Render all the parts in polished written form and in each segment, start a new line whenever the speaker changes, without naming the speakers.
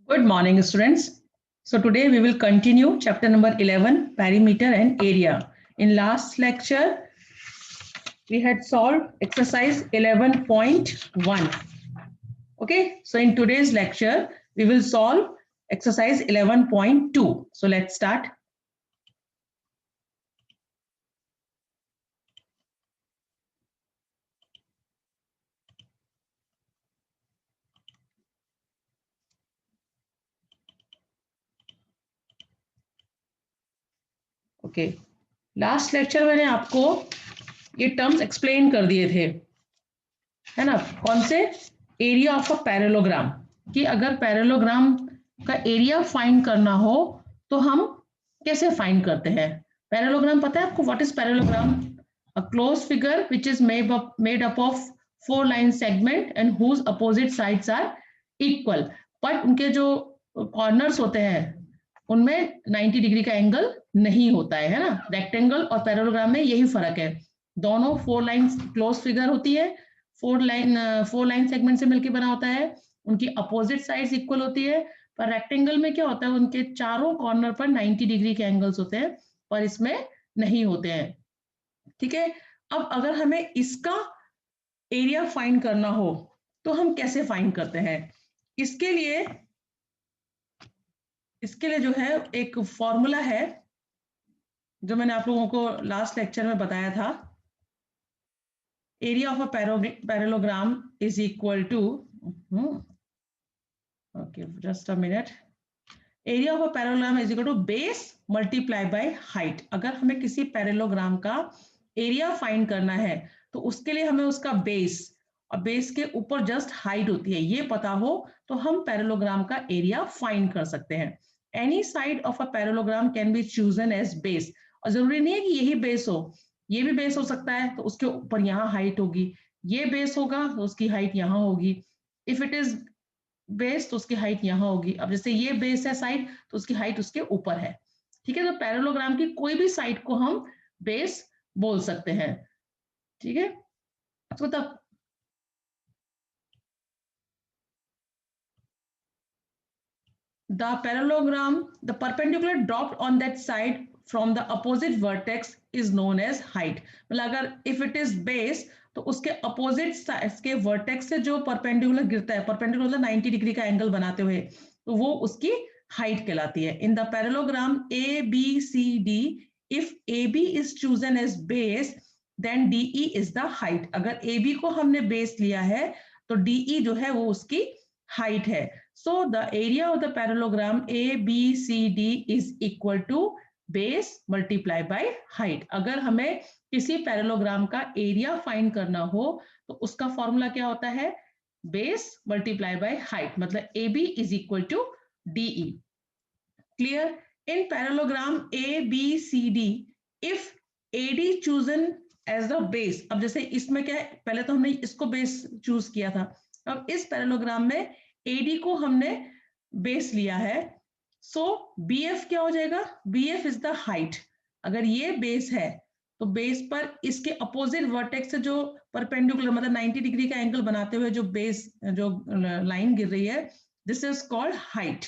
Good morning, students. So today we will continue chapter number 11, perimeter and area. In last lecture, we had solved exercise 11.1. Okay, so in today's lecture, we will solve exercise 11.2. So let's start. Okay last lecture मैंने आपको ये terms explain कर दिए थे, है ना? कौन से? एरिया ऑफ अ पैरेललोग्राम, कि अगर पैरेललोग्राम का एरिया फाइंड करना हो तो हम कैसे फाइंड करते हैं? पैरेललोग्राम पता है आपको? What is parallelogram? A close figure which is made up of four line segment and whose opposite sides are equal, but उनके जो कॉर्नर्स होते हैं उनमें 90 डिग्री का एंगल नहीं होता है ना? रेक्टेंगल और पैरेललोग्राम में यही फर्क है। दोनों फोर लाइन क्लोज फिगर होती है, फोर लाइन सेगमेंट से मिलकर बना होता है, उनकी अपोजिट साइड्स इक्वल होती है। पर रेक्टेंगल में क्या होता है, उनके चारों कॉर्नर पर 90 डिग्री के एंगल्स होते हैं, पर इसमें नहीं होते हैं। ठीक है, अब अगर हमें इसका एरिया फाइंड करना हो तो हम कैसे फाइंड करते हैं? इसके लिए जो है एक फॉर्मूला है जो मैंने आप लोगों को लास्ट लेक्चर में बताया था। Area of a parallelogram is equal to, okay, just a minute. Area of a parallelogram is equal to base multiply by height. अगर हमें किसी पैरेललोग्राम का एरिया फाइंड करना है तो उसके लिए हमें उसका बेस और बेस के ऊपर जस्ट हाइट होती है, ये पता हो तो हम पैरेललोग्राम का एरिया फाइंड कर सकते हैं। Any side of a parallelogram can be chosen as base, और जरूरी नहीं है कि यही बेस हो, ये भी बेस हो सकता है, तो उसके ऊपर यहाँ हाइट होगी। ये बेस होगा तो उसकी हाइट यहाँ होगी। इफ इट इज बेस तो उसकी हाइट यहाँ होगी। अब जैसे ये बेस है साइड, तो उसकी हाइट उसके ऊपर है। ठीक है, तो पैरेललोग्राम की कोई भी साइड को हम बेस बोल सकते हैं। ठीक है, तो तब the parallelogram, the perpendicular dropped on that side from the opposite vertex is known as height। मतलब अगर if it is base तो उसके अपोजिट साइड के वर्टेक्स से जो परपेंडिकुलर गिरता है, परपेंडिकुलर मतलब 90 डिग्री का एंगल बनाते हुए, तो वो उसकी हाइट कहलाती है। In the parallelogram A B C D, if A B is chosen as base then D E is the height. अगर ए बी को हमने बेस लिया है तो डी ई जो है वो उसकी हाइट है। So the area of the parallelogram ABCD is equal to base multiply by height। अगर हमें किसी पैरेललोग्राम का एरिया फाइंड करना हो तो उसका फॉर्मूला क्या होता है? बेस मल्टीप्लाई बाय हाइट, मतलब AB is equal to DE। Clear? In parallelogram ABCD if AD chosen as the base, अब जैसे इसमें क्या है, पहले तो हमने इसको बेस चूज किया था, अब इस पैरेललोग्राम में AD को हमने बेस लिया है, सो BF क्या हो जाएगा? BF is the height. अगर ये बेस है तो बेस पर इसके अपोजिट वर्टेक्स से जो परपेंडिकुलर मतलब 90 डिग्री का एंगल बनाते हुए जो बेस जो लाइन गिर रही है, दिस इज कॉल्ड हाइट।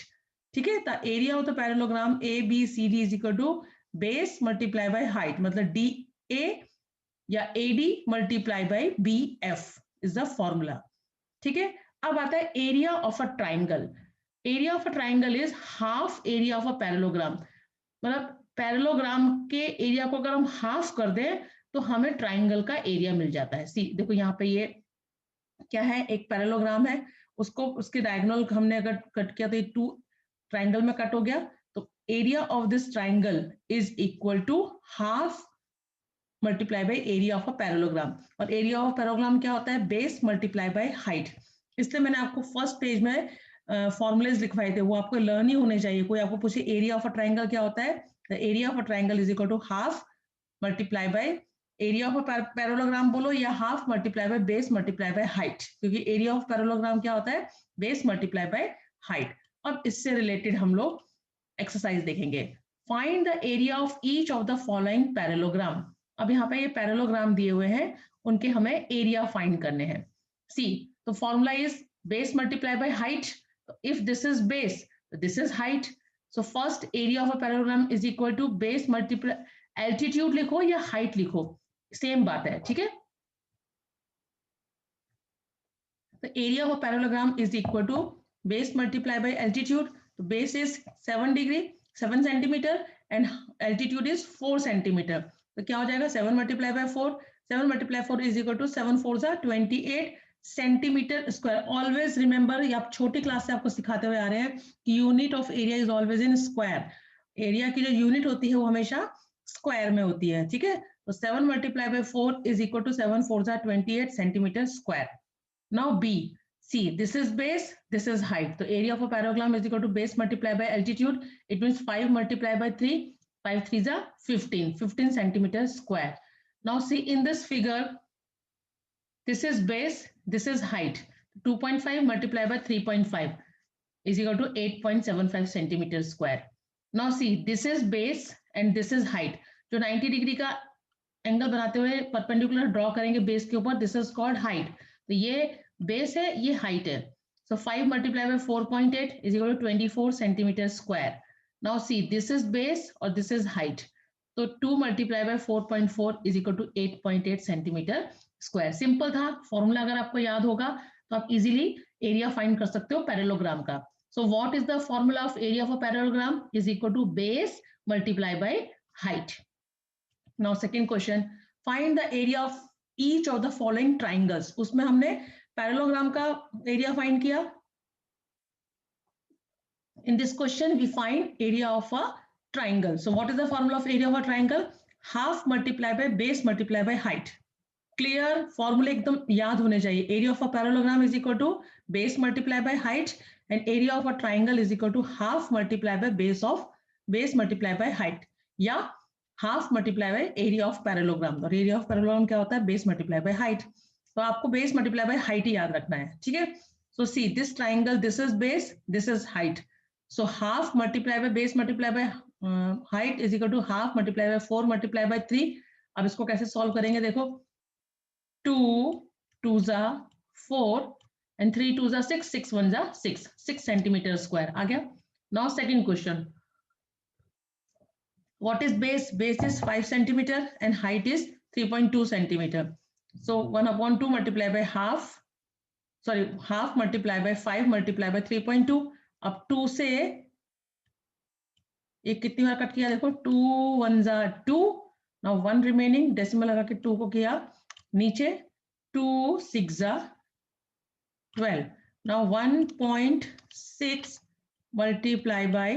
ठीक है, the area of the parallelogram A B C D is equal to base multiply by height, मतलब डी ए या A D multiply by B F is the formula. ठीक है, अब आता है area of a triangle. Area of a triangle is half area of a parallelogram. मतलब parallelogram के area को अगर हम हाफ कर दें तो हमें ट्राइंगल का एरिया मिल जाता है। सी देखो यहाँ पे ये क्या है, एक पैरेललोग्राम है, उसको उसके डायगोनल हमने अगर कट किया तो ये टू ट्राइंगल में कट हो गया, तो area of this triangle is equal to half multiply by area of a parallelogram. और एरिया ऑफ पैरेललोग्राम क्या होता है? Base multiply by height. इसलिए मैंने आपको फर्स्ट पेज में फॉर्मूलेज लिखवाए थे, वो आपको लर्न ही होने चाहिए। कोई आपको पूछे एरिया ऑफ अ ट्राइंगल क्या होता है, the area of a triangle is equal to half multiply by area of a parallelogram बोलो या half multiply by base multiply by height, क्योंकि एरिया ऑफ पैरेललोग्राम क्या होता है? Base multiply by height. अब इससे रिलेटेड हम लोग एक्सरसाइज देखेंगे। Find the area of each of the following parallelogram. अब यहाँ पे ये पैरेललोग्राम दिए हुए हैं, उनके हमें एरिया फाइंड करने हैं। सी, तो formula is base multiply by height. if this is base, this is height. So first area of a parallelogram is equal to base multiply altitude लिखो या height लिखो, सेम बात है, ठीक है. The area of a parallelogram is equal to base multiplied by altitude. So base is 7 degree 7 centimeter and altitude is 4 centimeter. तो क्या हो जाएगा 7 multiplied by 4, 7 multiplied 4 is equal to 7 4 28 centimetre square. Always remember, ये आप छोटी class से आपको सिखाते हुए आ रहे हैं कि unit of area is always in square. Area की जो यूनिट होती है वो हमेशा स्क्वायर में होती है, ठीक है. तो 7 multiplied by 4 is equal to 7 4 28 centimeter square. Now B, see this is base, this is height. So area of a parallelogram is equal to base multiplied by altitude. It means 5 multiplied by 3, 5 3s are 15 centimeter square. Now see in this figure, this is base, this is height. 2.5 multiplied by 3.5 is equal to 8.75 centimeter square. Now see this is base and this is height. जो 90 degree का angle बनाते हुए perpendicular draw करेंगे base के ऊपर, this is called height. तो ये base है, ये हाइट है. सो 5 multiplied by 4.8 is equal to 24 centimeter square. Now see this is base और this is height. तो 2 multiplied by 4.4 is equal to 8.8 centimeter square. Simple था. फॉर्मूला अगर आपको याद होगा तो आप इजीली एरिया फाइंड कर सकते हो पैरेललोग्राम का. So what is the formula of area of a parallelogram? Is equal to base multiplied by height. Now second question, find the area of each of the following triangles. उसमें हमने parallelogram का area find किया. In this question we find area of a triangle. So what is the formula of area of a triangle? Half multiplied by base multiplied by height. Clear? Formula एकदम याद होने चाहिए. Area of a parallelogram is equal to base multiplied by height and area of a triangle is equal to half multiplied by base multiplied by height या half multiplied by area of parallelogram. और area of parallelogram क्या होता है? Base multiplied by height. तो आपको base multiplied by height ही याद रखना है, ठीक है. So see this triangle, this is base, this is height. So half multiplied by base multiplied by height is equal to half multiplied by 4 multiplied by 3. अब इसको कैसे सॉल्व करेंगे देखो. 2 2s are 4 and 3 2s are 6, 6 1s are 6 centimeter square आ गया. Now second question, what is base? Base is 5 centimeter and height is 3.2 centimeter. So 1/2 multiplied by half multiplied by 5 multiplied by 3.2. अब 2 से एक कितनी बार cut किया देखो, 2 1s are 2. Now 1 remaining, decimal लगा के 2 को किया नीचे, 2 6s are 12. Now 1.6 multiplied by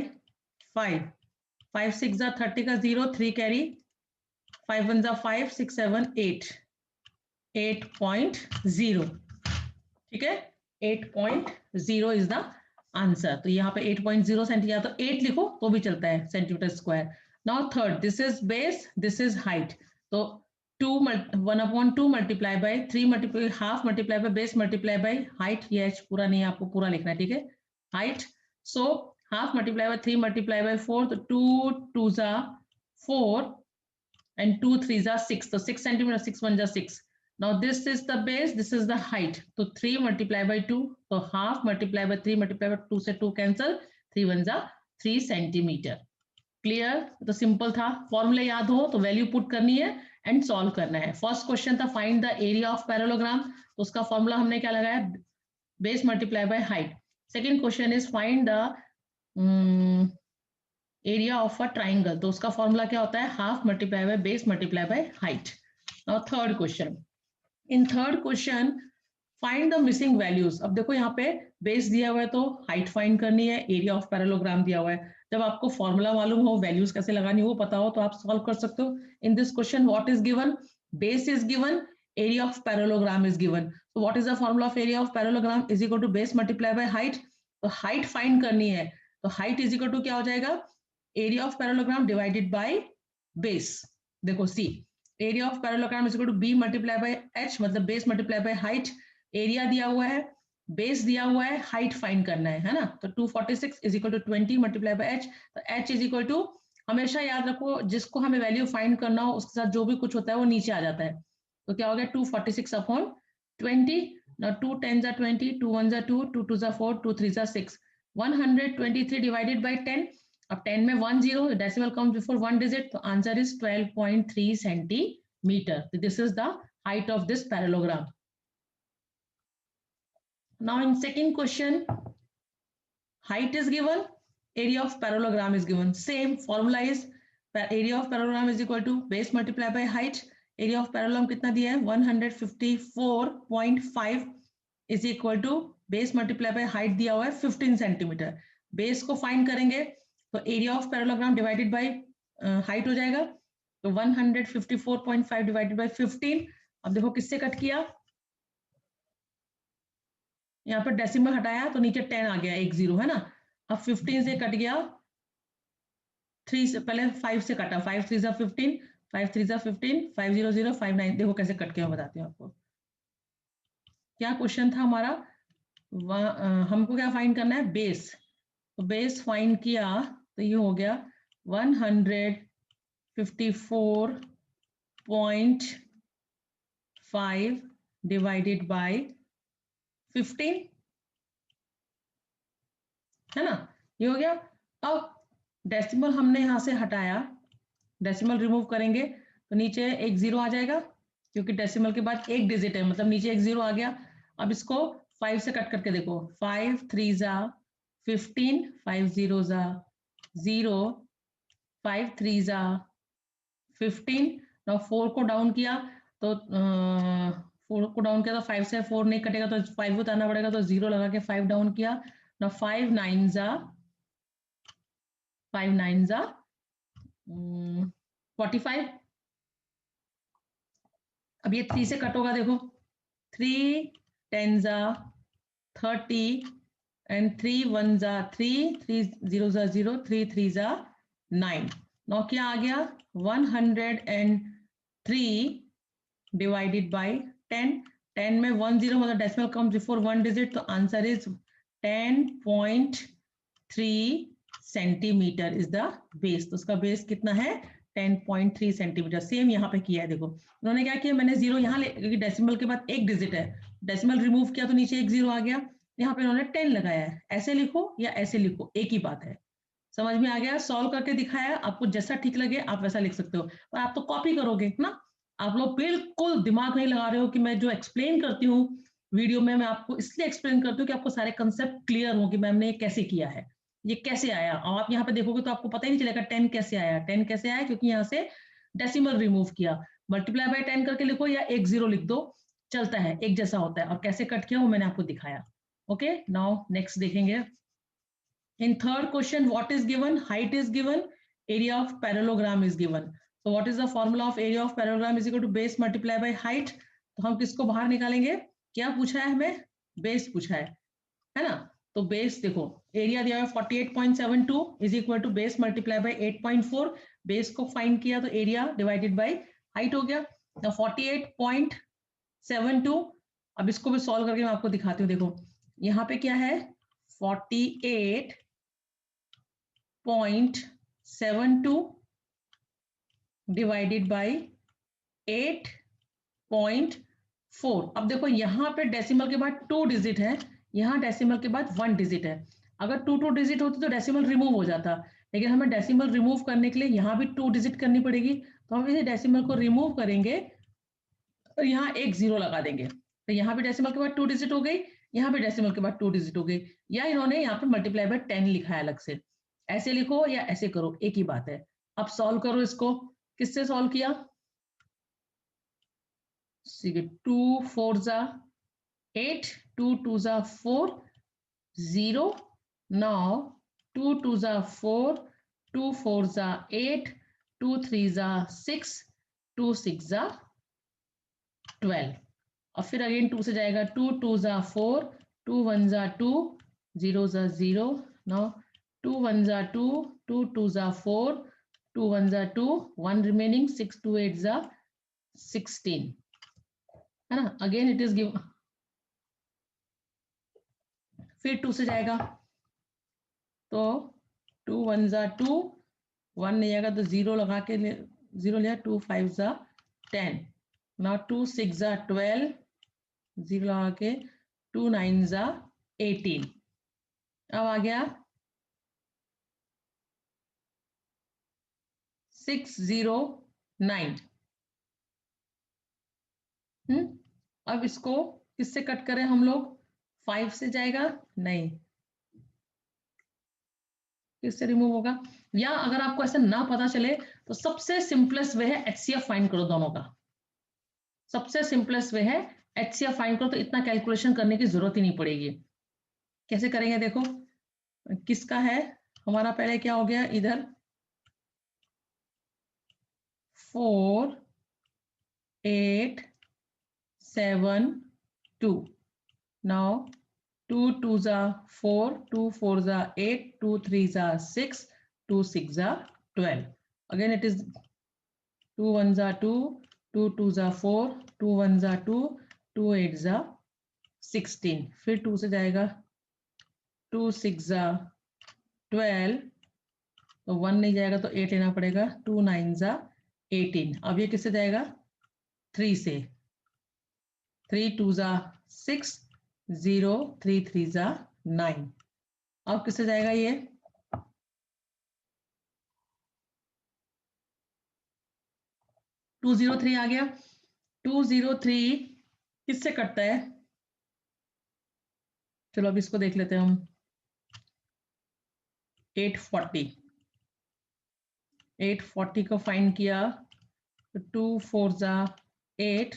5 6 are 30 का 0, 3 carry, 5 1s are 5, 6 7 8, 8.0. ठीक है, 8.0 is the आंसर. तो यहाँ पे 8.0 सेंटीमीटर, तो 8 लिखो तो भी चलता है centimetre square. Now third, this is base, this is height. तो 1/2 multiplied by 3 multiplied half multiplied by base multiplied by height. ये h पूरा नहीं है, आपको पूरा लिखना है, ठीक है. Height, so half multiplied by 3 multiplied by 4, तो 2 2s are 4 and 2 3s are 6. तो 6 centimeter, 6 1s are 6. Now this is the base, this is the height. So 3 multiplied by 2, so half multiplied by 3 multiplied by 2 से 2 cancel, 3 1s are 3 centimeter. Clear? तो simple था. Formula याद हो तो value put करनी है and solve करना है. फर्स्ट क्वेश्चन था find the area of parallelogram, तो उसका फॉर्मूला हमने क्या लगाया? Base multiply by height. Second question is find the area of a triangle, तो उसका फॉर्मूला क्या होता है? Half multiply by base multiply by height. Now third question, in third question find the missing values. अब देखो यहाँ पे base दिया हुआ है तो हाइट फाइंड करनी है, एरिया ऑफ पैरेललोग्राम दिया हुआ है. जब आपको फॉर्मूला मालूम हो, वैल्यूज कैसे लगानी हो पता हो, तो आप सॉल्व कर सकते हो. In this question what is given? Base is given, area of parallelogram is given. तो what is the formula of area of parallelogram? Is equal to base multiply by height. तो हाइट फाइंड करनी है, तो height is equal to क्या हो जाएगा? Area of parallelogram divided by base. देखो see, area of parallelogram is equal to B multiply by H, मतलब base multiply by height. Area दिया हुआ है, बेस दिया हुआ है, हाइट फाइंड करना है ना. तो 246 is equal to 20 multiply by H. तो एच इज इक्वल टू, हमेशा याद रखो जिसको हमें वैल्यू फाइंड करना हो उसके साथ जो भी कुछ होता है वो नीचे आ जाता है. तो क्या हो गया? 246/20. Now 2 10s are 20, 2 1s are 2, 2 2s are 4, 2 3s are 6. 123 divided by 10. अब 10 में 1 0, decimal comes before one digit, तो answer is 12.3 centimeter. This is the height of this parallelogram. Now in second question, height is given, area of parallelogram is given. Same formula is area of parallelogram is equal to base multiplied by height. Area of parallelogram कितना दिया है 154.5 is equal to base multiplied by height दिया हुआ है 15 centimetre. Base को find करेंगे तो area of parallelogram divided by height हो जाएगा, तो 154.5 डिवाइडेड बाय 15. अब देखो किससे कट किया, यहाँ पर डेसिमल हटाया तो नीचे 10 आ गया, 1 0 है ना. अब 15 से कट गया, 3 से पहले 5 से कटा, 5 3 15, 5 3 15, 5 0 0 5 9. देखो कैसे कट के मैं बताती हूँ आपको. क्या क्वेश्चन था हमारा, हमको क्या फाइंड करना है, बेस. तो बेस फाइंड किया तो ये हो गया 154.5 डिवाइडेड बाय 15, है ना, ये हो गया. अब डेसिमल हमने यहां से हटाया, डेसिमल रिमूव करेंगे तो नीचे 1 0 आ जाएगा, क्योंकि डेसिमल के बाद एक डिजिट है, मतलब नीचे 1 0 आ गया. अब इसको 5 से कट करके देखो, 5 3 15, 5 0 0, 5 3 15. now 4 को डाउन किया तो 4 को डाउन किया तो 5 से 4 नहीं कटेगा तो 5 उतारना पड़ेगा, तो 0 लगा के 5 डाउन किया. now 5 9 45. अब ये 3 से कट होगा, देखो 3 10 30 and 3 1 3, 3 0 0, 3 3 9. now क्या आ गया 103 डिवाइडेड बाय 10. 10 में 1 0 मतलब decimal comes before one digit, तो answer is 10.3 centimetre is the base. तो उसका बेस कितना है 10.3 सेंटीमीटर. सेम यहाँ पे किया है, देखो उन्होंने क्या किया, मैंने जीरो यहाँ क्योंकि डेसिमल के बाद एक डिजिट है, डेसिमल रिमूव किया तो नीचे 1 0 आ गया, यहाँ पे उन्होंने 10 लगाया है. ऐसे लिखो या ऐसे लिखो, एक ही बात है. समझ में आ गया, सॉल्व करके दिखाया, आपको जैसा ठीक लगे आप वैसा लिख सकते हो, पर आप तो कॉपी करोगे ना. आप लोग बिल्कुल दिमाग नहीं लगा रहे हो कि मैं जो एक्सप्लेन करती हूँ वीडियो में, मैं आपको इसलिए एक्सप्लेन करती हूँ कि आपको सारे कंसेप्ट क्लियर हो कि मैम ने ये कैसे किया है, ये कैसे आया. और आप यहाँ पे देखोगे तो आपको पता ही नहीं चलेगा 10 कैसे आया. 10 कैसे आया, क्योंकि यहाँ से डेसिमल रिमूव किया. मल्टीप्लाई बाय 10 करके लिखो या 1 0 लिख दो, चलता है, एक जैसा होता है. और कैसे कट किया वो मैंने आपको दिखाया. ओके, नाउ नेक्स्ट देखेंगे. In third question, what is given? Height is given, area of parallelogram is given. So what is the formula of area of parallelogram is equal to base multiply by height. तो हम किसको बाहर निकालेंगे, क्या पूछा है हमें, बेस पूछा है ना. तो बेस देखो, एरिया दिया है 48.72 is equal to base multiply by 8.4. Base को फाइंड किया तो एरिया डिवाइडेड बाय हाइट हो गया. 48.72. अब इसको भी सॉल्व करके मैं आपको दिखाती हूँ. देखो यहाँ पे क्या है 48.72 डिवाइडेड बाय 8.4. अब देखो यहाँ पे डेसिमल के बाद 2 डिजिट है, यहाँ डेसिमल के बाद 1 डिजिट है. अगर 2 डिजिट होती तो डेसिमल रिमूव हो जाता, लेकिन हमें डेसिमल रिमूव करने के लिए यहाँ भी 2 डिजिट करनी पड़ेगी. तो हम इसे डेसिमल को रिमूव करेंगे और यहाँ 1 0 लगा देंगे, तो यहाँ पे डेसिमल के बाद 2 डिजिट हो गई, यहाँ पे डेसिमल के बाद 2 डिजिट हो गई. या इन्होंने यहाँ पे मल्टीप्लाई बाय 10 लिखा है अलग से. ऐसे लिखो या ऐसे करो, एक ही बात है. अब सॉल्व करो इसको. किससे सॉल्व किया, 2 4 8, 2 2 4 0. now 2 2 4, 2 4 8, 2 3 6, 2 6 12. और फिर अगेन 2 से जाएगा, 2 2 4, 2 1 2, 0 0. now 2 1 2, 2 2 4, 2 1 2, 1 remaining, 6 2 8 16, है ना. अगेन इट इज गिवन, फिर 2 से जाएगा तो 2 1 2, 1 नहीं आएगा तो 0 लगा के 0 लिया, 2 5 10. now 2 6 12, 0 लगा के 2 9 18. अब आ गया 609। अब इसको किससे कट करें हम लोग? 5 से जाएगा? नहीं, किससे रिमूव होगा? या अगर आपको ऐसा ना पता चले तो सबसे सिंपलेस्ट वे है एचसीएफ फाइंड करो दोनों का। सबसे सिंपलेस्ट वे है एचसीएफ फाइंड करो, तो इतना कैलकुलेशन करने की जरूरत ही नहीं पड़ेगी। कैसे करेंगे देखो, किसका है हमारा? पहले क्या हो गया इधर 4 8 7 2। Now 2 2s are 4, 2 4s are 8, 2 3s are 6, 2 6s are 12. Again it is 2 1s are 2, 2 2s are 4, 2 1s are 2, 2 8s are 16। फिर 2 से जाएगा 2 6s are 12, तो 1 नहीं जाएगा तो 8 लेना पड़ेगा, 2 9s are 18। अब ये किससे जाएगा? 3 से, 3 2s are 6, 0 3 3s are 9। अब किससे जाएगा ये? 203 आ गया। 203 किससे कटता है? चलो अब इसको देख लेते हैं हम। 840, 840 को फाइंड किया तो 2 4s are 8,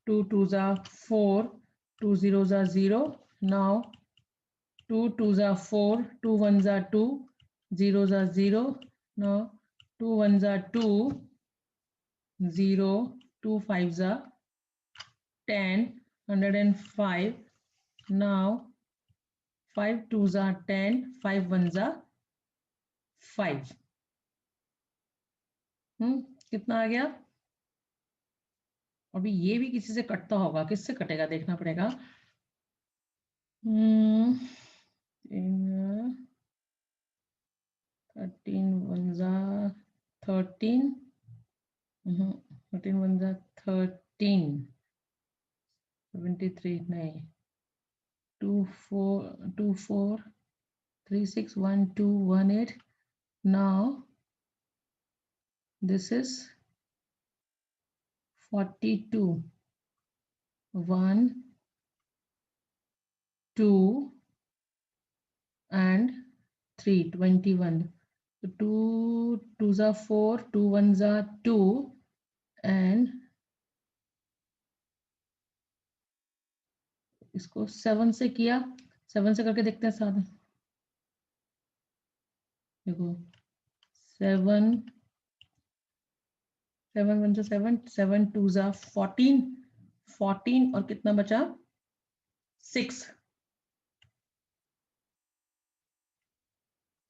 2 2s are 4, 2 0s are 0। Now 2 2s are 4, 2 1s are 2, 0s are 0। Now 2 1s are 2, 0, 2 5s are 10, 105। Now 5 2s are 10, 5 1s are 5। कितना आ गया? अभी ये भी किसी से कटता होगा, किससे कटेगा देखना पड़ेगा। 13 1s are 13, 13 1s are 13, 73 नहीं, 2 4 2 4 3 6 1 2 1 8। Now this is 42, 1 2 and 3, 21। So 2 2s are 4, 2 1s are 2 and इसको 7 से किया, 7 से करके देखते हैं साथ। देखो 7 7 1 से 7, 7 2s are 14, 14 और कितना बचा? 6,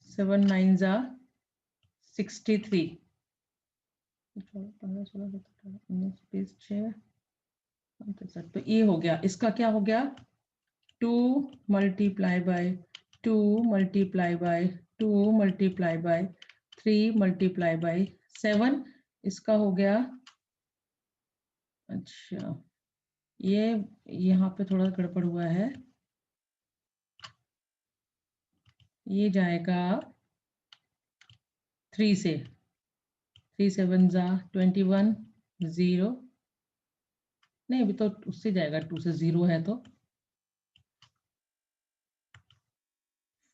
7 9s are 63। 15 16 17 18 20 6। तो ये हो गया, इसका क्या हो गया? 2 multiply by 2 multiply by 2 multiply bye 3 multiply by 7। इसका हो गया। अच्छा ये यहाँ पे थोड़ा गड़बड़ हुआ है, ये जाएगा 3 से, 3 7 जा 21, 0 नहीं अभी तो उससे जाएगा 2 से, 0 है तो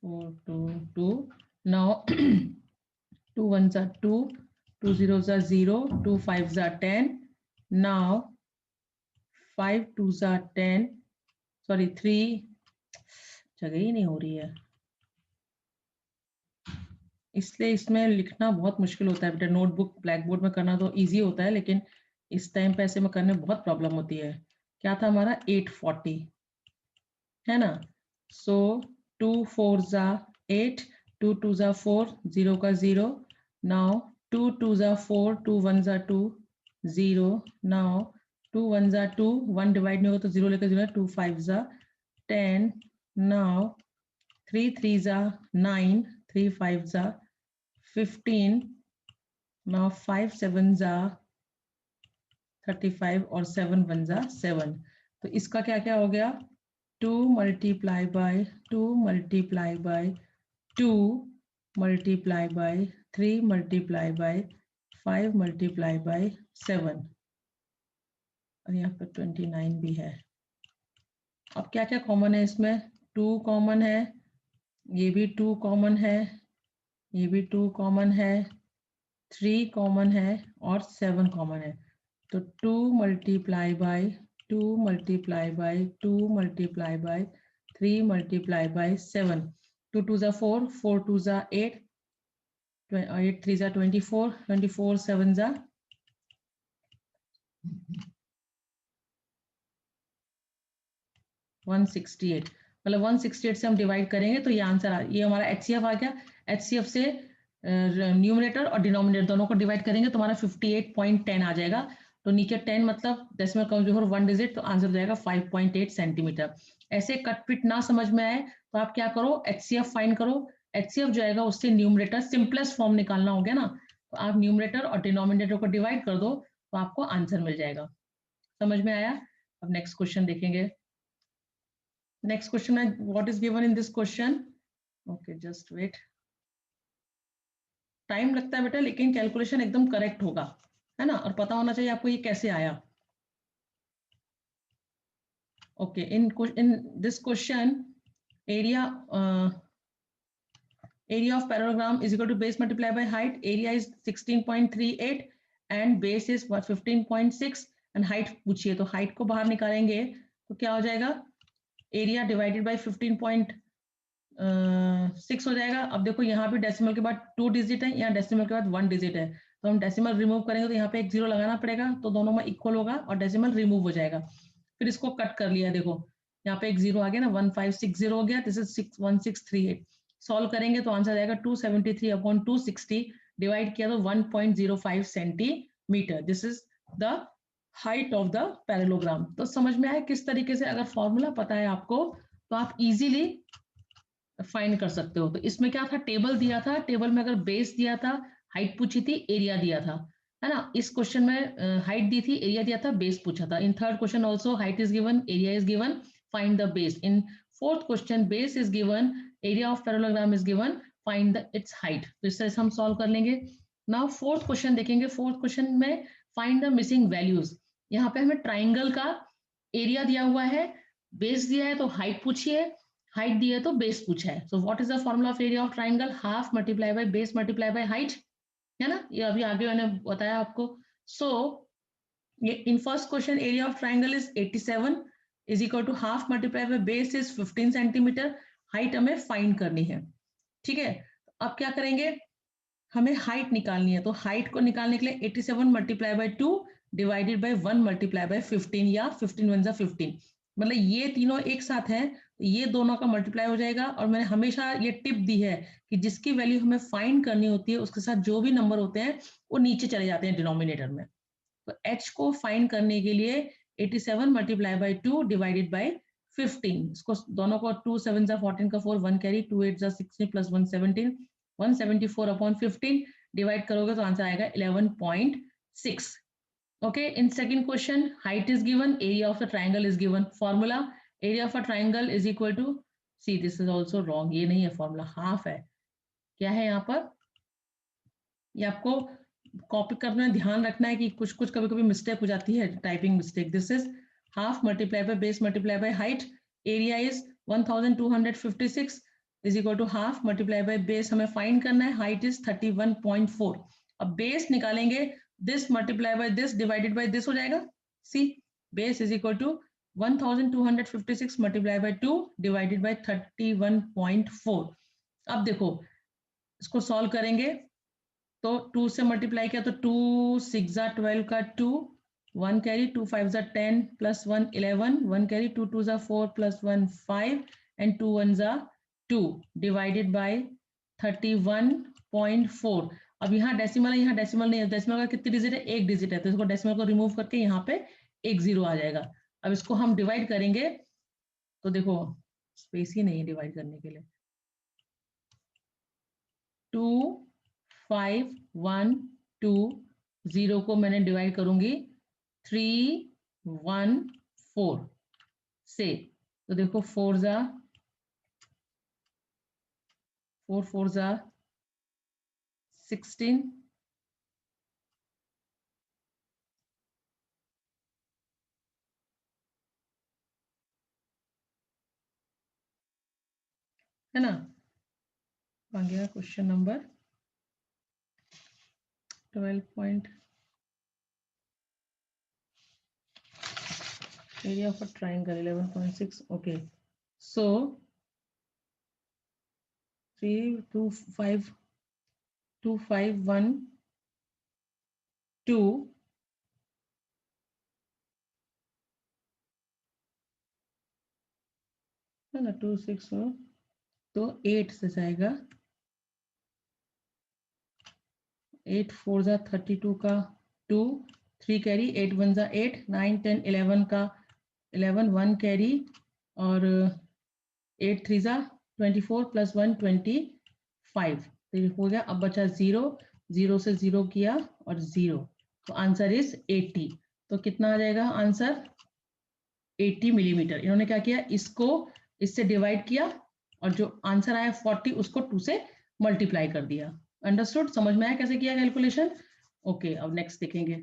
4 2 2। Now 2 1s are 2, 2 0s are 0, 2 5s are 10। Now 5 2s are 10, sorry 3 जगह ही नहीं हो रही है, इसलिए इसमें लिखना बहुत मुश्किल होता है बेटा। नोटबुक ब्लैक बोर्ड में करना तो इजी होता है, लेकिन इस टाइम पे ऐसे में करने में बहुत प्रॉब्लम होती है। क्या था हमारा? 840 है ना। सो 2 4s are 8, 2 2s are 4, 0 का 0। Now 2 2s are 4, 2 1s are 2, 0। Now 2 1s are 2, 1 divide नहीं होगा तो 0 लेकर 0, 2 5s are 10। Now 3 3s are 9, 3 5s are 15। Now 5 7s are 35 और 7 1s are 7। तो इसका क्या क्या हो गया? 2 multiply by 2 multiply by 2 multiply by 3 multiply by 5 multiply by 7 और यहाँ पे 29 भी है। अब क्या क्या कॉमन है इसमें? 2 कॉमन है, ये भी 2 कॉमन है, ये भी 2 कॉमन है, 3 कॉमन है और 7 कॉमन है। तो 2 multiply by 2 multiply by 2 multiply by 3 multiply by 7, 2 2 are 4, 4 2 are 8, 8 3 are 24, 24 7 are 168। मतलब 168 से हम डिवाइड करेंगे तो ये आंसर ये हमारा HCF आ गया। HCF से न्यूमरेटर और डिनोमिनेटर दोनों को डिवाइड करेंगे तो हमारा 58.10 आ जाएगा। तो नीचे 10 मतलब डेसिमल काउंट बिफोर 1 डिजिट, तो आंसर हो जाएगा 5.8 सेंटीमीटर। ऐसे कट पिट ना समझ में आए तो आप क्या करो, HCF फाइंड करो। HCF जो आएगा उससे न्यूमरेटर सिंपलेस्ट फॉर्म निकालना हो गया ना, तो आप न्यूमरेटर और डिनोमिनेटर को डिवाइड कर दो तो आपको आंसर मिल जाएगा। समझ में आया? अब नेक्स्ट क्वेश्चन देखेंगे। Next question है, what is given in this question? Okay, just wait. Time लगता है बेटा, लेकिन कैलकुलेशन एकदम करेक्ट होगा, है ना, और पता होना चाहिए आपको ये कैसे आया। Okay, in this question area area of parallelogram is equal to base multiplied by height. Area is 16.38 and base is 15.6 and height पूछिए, तो height को बाहर निकालेंगे तो क्या हो जाएगा, एरिया डिवाइडेड बाय 15.6 हो जाएगा। अब देखो यहाँ पे डेसिमल के बाद 2 डिजिट है, यहाँ डेसिमल के बाद 1 डिजिट है, तो हम डेसिमल रिमूव करेंगे तो यहाँ पे एक 0 लगाना पड़ेगा, तो दोनों में इक्वल होगा और डेसिमल रिमूव हो जाएगा। फिर इसको कट कर लिया, देखो यहाँ पे एक 0 आ गया ना, 1560 हो गया, दिस इज 1638। सॉल्व करेंगे तो आंसर आएगा 273/260, डिवाइड किया तो 1.05 centimetre. This is the height of the parallelogram. तो समझ में आया किस तरीके से, अगर फॉर्मूला पता है आपको तो आप इजीली फाइंड कर सकते हो। तो इसमें क्या था, टेबल दिया था, टेबल में अगर बेस दिया था, हाइट पूछी थी, एरिया दिया था, है ना। इस क्वेश्चन में हाइट दी थी, एरिया दिया था, बेस पूछा था। In third question also height is given, area is given, find the base. In fourth question base is given, area of parallelogram is given, find the it's height. तो इस तरह से हम सॉल्व कर लेंगे। नाउ फोर्थ क्वेश्चन देखेंगे। Fourth question में find the missing values. यहाँ पे हमें ट्राइंगल का एरिया दिया हुआ है, बेस दिया है तो हाइट पूछिए, हाइट दी है तो बेस पूछा है। So what is the formula of area of triangle, half multiply by base multiply by height, है ना, ये अभी आगे मैंने बताया आपको। So in first question area of triangle is 87 is equal to half multiply by base is 15 centimetre. Height हमें find करनी है, ठीक है। अब क्या करेंगे, हमें हाइट निकालनी है, तो हाइट को निकालने के लिए 87 multiply by 2 divided bye 1 multiply by 15 या 15 1 15, मतलब ये तीनों एक साथ हैं, ये दोनों का मल्टीप्लाई हो जाएगा। और मैंने हमेशा ये टिप दी है कि जिसकी वैल्यू हमें फाइंड करनी होती है उसके साथ जो भी नंबर होते हैं वो नीचे चले जाते हैं डिनोमिनेटर में। तो h को फाइंड करने के लिए 87 मल्टीप्लाई बाय 2 डिवाइडेड बाय 15, इसको दोनों को 2 7 14 का 4 1 कैरी, 2 8 16 प्लस 1 17, 174/15 डिवाइड करोगे तो आंसर आएगा 11.6। Okay, in second question height is given, area of the triangle is given. Formula area of a triangle is equal to, see this is also wrong, ये नहीं है फॉर्मूला, हाफ है। क्या है यहाँ पर, ये आपको कॉपी करने में ध्यान रखना है कि कुछ कुछ कभी कभी मिस्टेक हो जाती है, typing mistake. This is half multiply by base multiply by height, area is 1256 is equal to half multiply by base हमें फाइंड करना है, हाइट इज 31.4। अब बेस निकालेंगे, this multiply by this divided by this हो जाएगा, C base is equal to 1256 multiply by 2 divided by 31.4। अब देखो इसको सॉल्व करेंगे तो 2 से मल्टीप्लाई किया तो 2 6 12 का 2, 1 carry, 2 5 10 plus 1 11, 1 carry, 2 2 4 plus 1 5 and 2 1 2 divided by 31.4। अब यहाँ डेसिमल है, यहाँ डेसिमल नहीं है, डेसिमल का कितनी डिजिट है, एक डिजिट है, तो इसको डेसिमल को रिमूव करके यहाँ पे एक 0 आ जाएगा। अब इसको हम डिवाइड करेंगे तो देखो स्पेस ही नहीं है डिवाइड करने के लिए, 2 5 1 2 0 को मैंने डिवाइड करूंगी 3 1 4 से, तो देखो 4 4 16, है ना। आ गया question number 12 area of a triangle 11.6. Okay, so 3 2 5 2 5 1 2 है ना, 2 6 हो तो 8 से जाएगा, 8 4 32 का 2 3 कैरी, 8 1 8 9 10 11 का 11 1 कैरी, और 8 3 24 प्लस 1 25, तो ये हो गया। अब बचा 0, 0 से 0 किया और 0, तो आंसर इज 80। तो कितना आ जाएगा आंसर? 80 मिलीमीटर। इन्होंने क्या किया, इसको इससे डिवाइड किया और जो आंसर आया 40 उसको 2 से मल्टीप्लाई कर दिया। अंडरस्टूड? समझ में आया कैसे किया कैलकुलेशन? ओके, अब नेक्स्ट देखेंगे।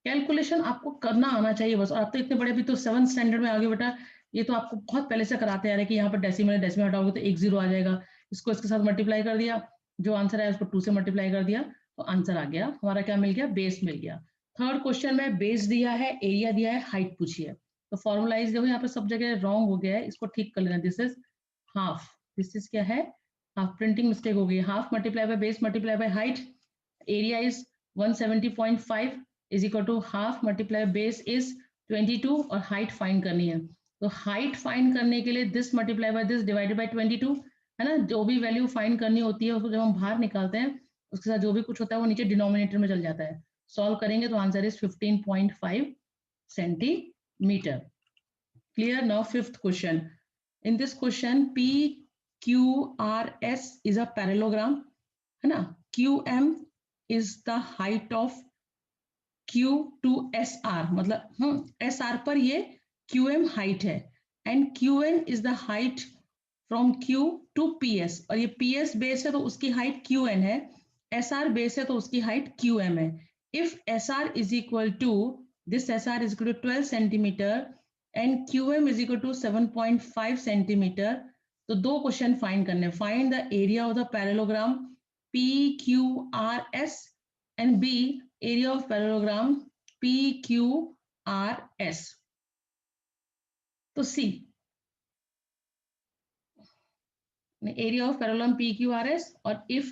कैलकुलेशन आपको करना आना चाहिए बस। और आप तो इतने बड़े भी तो 7th स्टैंडर्ड में आ गए बेटा, ये तो आपको बहुत पहले से कराते आ रहे हैं कि यहाँ पर डेसिमल डेसिमल हटाओगे तो 1 0 आ जाएगा, इसको इसके साथ मल्टीप्लाई कर दिया, जो आंसर आया उसको 2 से मल्टीप्लाई कर दिया, तो आंसर आ गया हमारा। क्या मिल गया? बेस मिल गया। थर्ड क्वेश्चन में बेस दिया है, एरिया दिया है, हाइट पूछी है, तो फॉर्मुलाइज देखो यहाँ पे सब जगह रॉन्ग हो गया है, इसको ठीक कर लेना। This is half, this is क्या है? हाफ, प्रिंटिंग मिस्टेक हो गई। Half multiply by base multiply by height, area is 170.5 is equal to half multiply base is 22, और हाइट फाइंड करनी है। तो हाइट फाइंड करने के लिए this multiply by this divided bye 22, है ना। जो भी वैल्यू फाइंड करनी होती है उसको जब हम बाहर निकालते हैं उसके साथ जो भी कुछ होता है वो नीचे डिनोमिनेटर में चल जाता है। सॉल्व करेंगे तो answer is 15.5 centimetre. Clear? Now fifth question. In this question P Q R S is a parallelogram, है ना। Q M is the height of Q to S R, मतलब एस आर पर ये क्यू एम हाइट है, and Q N is the height from Q to P S, और ये P S base है तो उसकी हाइट क्यू एन है, एस आर बेस है तो उसकी हाइट क्यू एम है। If S R is equal to, this S R is equal to 12 centimetre and Q M is equal to 7.5 centimetre, तो दो क्वेश्चन फाइंड करने। Find the area of the parallelogram P Q R S and B area of parallelogram PQRS. तो C area of parallelogram PQRS, और if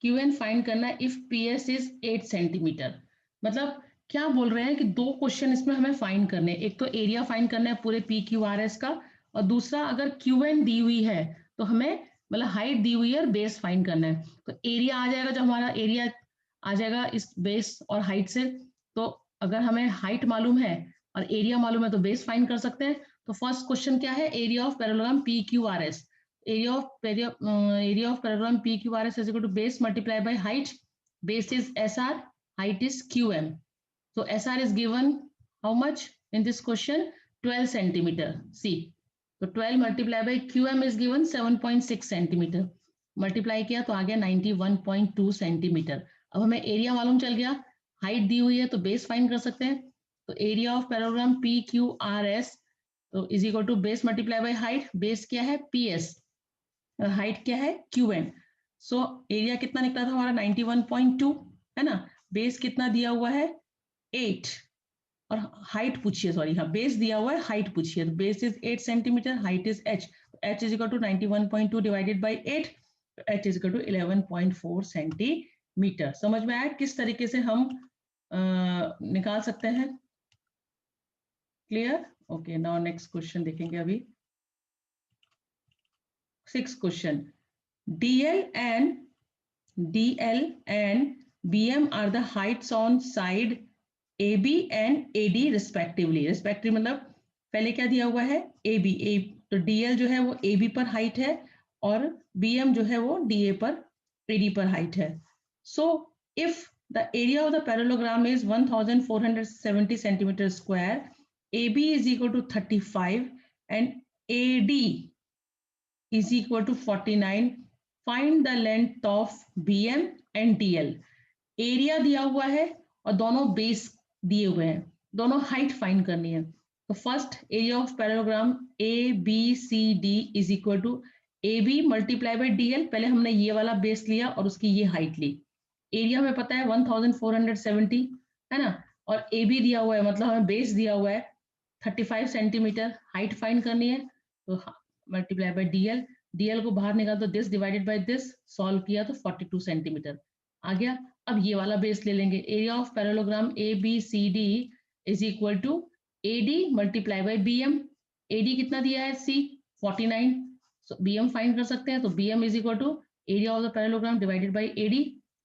QN find करना है if PS is 8 centimetre. मतलब क्या बोल रहे हैं कि दो क्वेश्चन इसमें हमें फाइंड करने, एक तो एरिया फाइंड करना है पूरे PQRS का, और दूसरा अगर QN दी हुई है तो हमें मतलब हाइट दी हुई है और बेस फाइंड करना है। तो एरिया आ जाएगा, जो हमारा एरिया आ जाएगा इस बेस और हाइट से, तो अगर हमें हाइट मालूम है और एरिया मालूम है तो बेस फाइंड कर सकते हैं। तो फर्स्ट क्वेश्चन क्या है? Area of parallelogram PQRS, area of parallelogram PQRS is equal to base multiplied by height. Base is SR, height is QM. So SR is given how much in this question? 12 centimeter. See, so 12 multiplied by QM is given 7.6 centimeter. Multiply किया तो आ गया 91.2 centimetre. अब हमें area मालूम चल गया, height दी हुई है तो बेस फाइंड कर सकते हैं। तो एरिया ऑफ पैरेललोग्राम PQRS तो is equal to base multiply by height, base क्या है? PS, हाइट क्या है? QN। सो एरिया कितना निकला था हमारा? 91.2, है ना। बेस कितना दिया हुआ है? 8, और हाइट पूछिए, सॉरी हाँ बेस दिया हुआ है, हाइट पूछिए। Base is 8 centimetre, height is h, h is equal to 91.2 divided by 8, h is equal to 11.4 centimetre. समझ में आया किस तरीके से हम निकाल सकते हैं? Clear? Okay, now next question देखेंगे अभी। 6th question. DL and BM are the heights on side AB and AD respectively. Respectively मतलब पहले क्या दिया हुआ है? AB, तो DL जो है वो AB पर हाइट है और BM जो है वो DA पर AD पर हाइट है। So if the area of the parallelogram is 1470 centimeter square AB is equal to 35 and AD is equal to 49. Find the length of BM and DL. Area दिया हुआ है और दोनों बेस दिए हुए हैं, दोनों हाइट फाइंड करनी है। तो first area of parallelogram A B C D is equal to A B multiply by D L. पहले हमने ये वाला बेस लिया और उसकी ये हाइट ली। एरिया हमें पता है 1470 है ना, और ए बी दिया हुआ है, मतलब हमें बेस दिया हुआ है 35 सेंटीमीटर। हाइट फाइंड करनी है तो multiply by D L, DL को बाहर निकाल तो this divided by this, solve किया तो 42 सेंटीमीटर आ गया। अब ये वाला बेस ले लेंगे, area of parallelogram A B C D is equal to A D multiply by B M. A D कितना दिया है सी 49, बी एम फाइंड कर सकते हैं, तो B M is equal to area of the parallelogram divided by A D,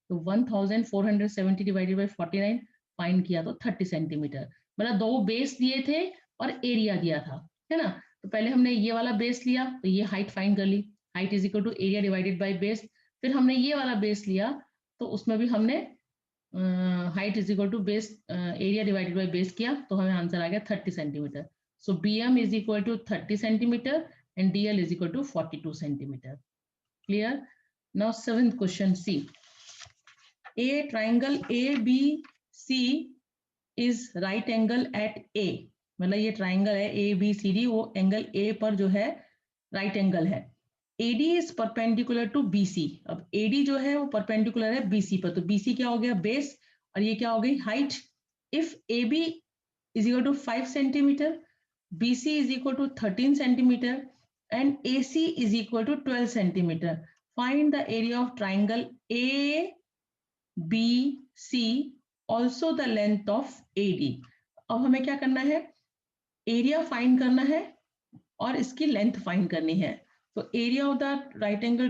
तो 1470 divided by 49 find किया तो 30 सेंटीमीटर। मतलब दो बेस दिए थे और एरिया दिया था, है ना। तो पहले हमने ये वाला बेस लिया तो ये हाइट फाइंड कर ली, height is equal to area divided by base. फिर हमने ये वाला बेस लिया तो उसमें भी हमने height is equal to base area divided by base किया, तो हमें आंसर आ गया 30 centimetre. So B M is equal to 30 centimetre and D L is equal to 42 centimetre. Clear. Now seventh question see, a triangle A B C is right angle at A. मतलब ये triangle है A B C D, वो angle A पर जो है right angle है। AD is perpendicular to BC। अब AD जो है वो परपेंडिकुलर है BC पर, तो BC क्या हो गया बेस और ये क्या हो गई height. If AB is equal to 5 centimetre, BC is equal to 13 centimetre and AC is equal to 12 centimetre, find the area of triangle ABC, also the length of AD। अब हमें क्या करना है, एरिया फाइंड करना है और इसकी length find करनी है। तो area of the right angle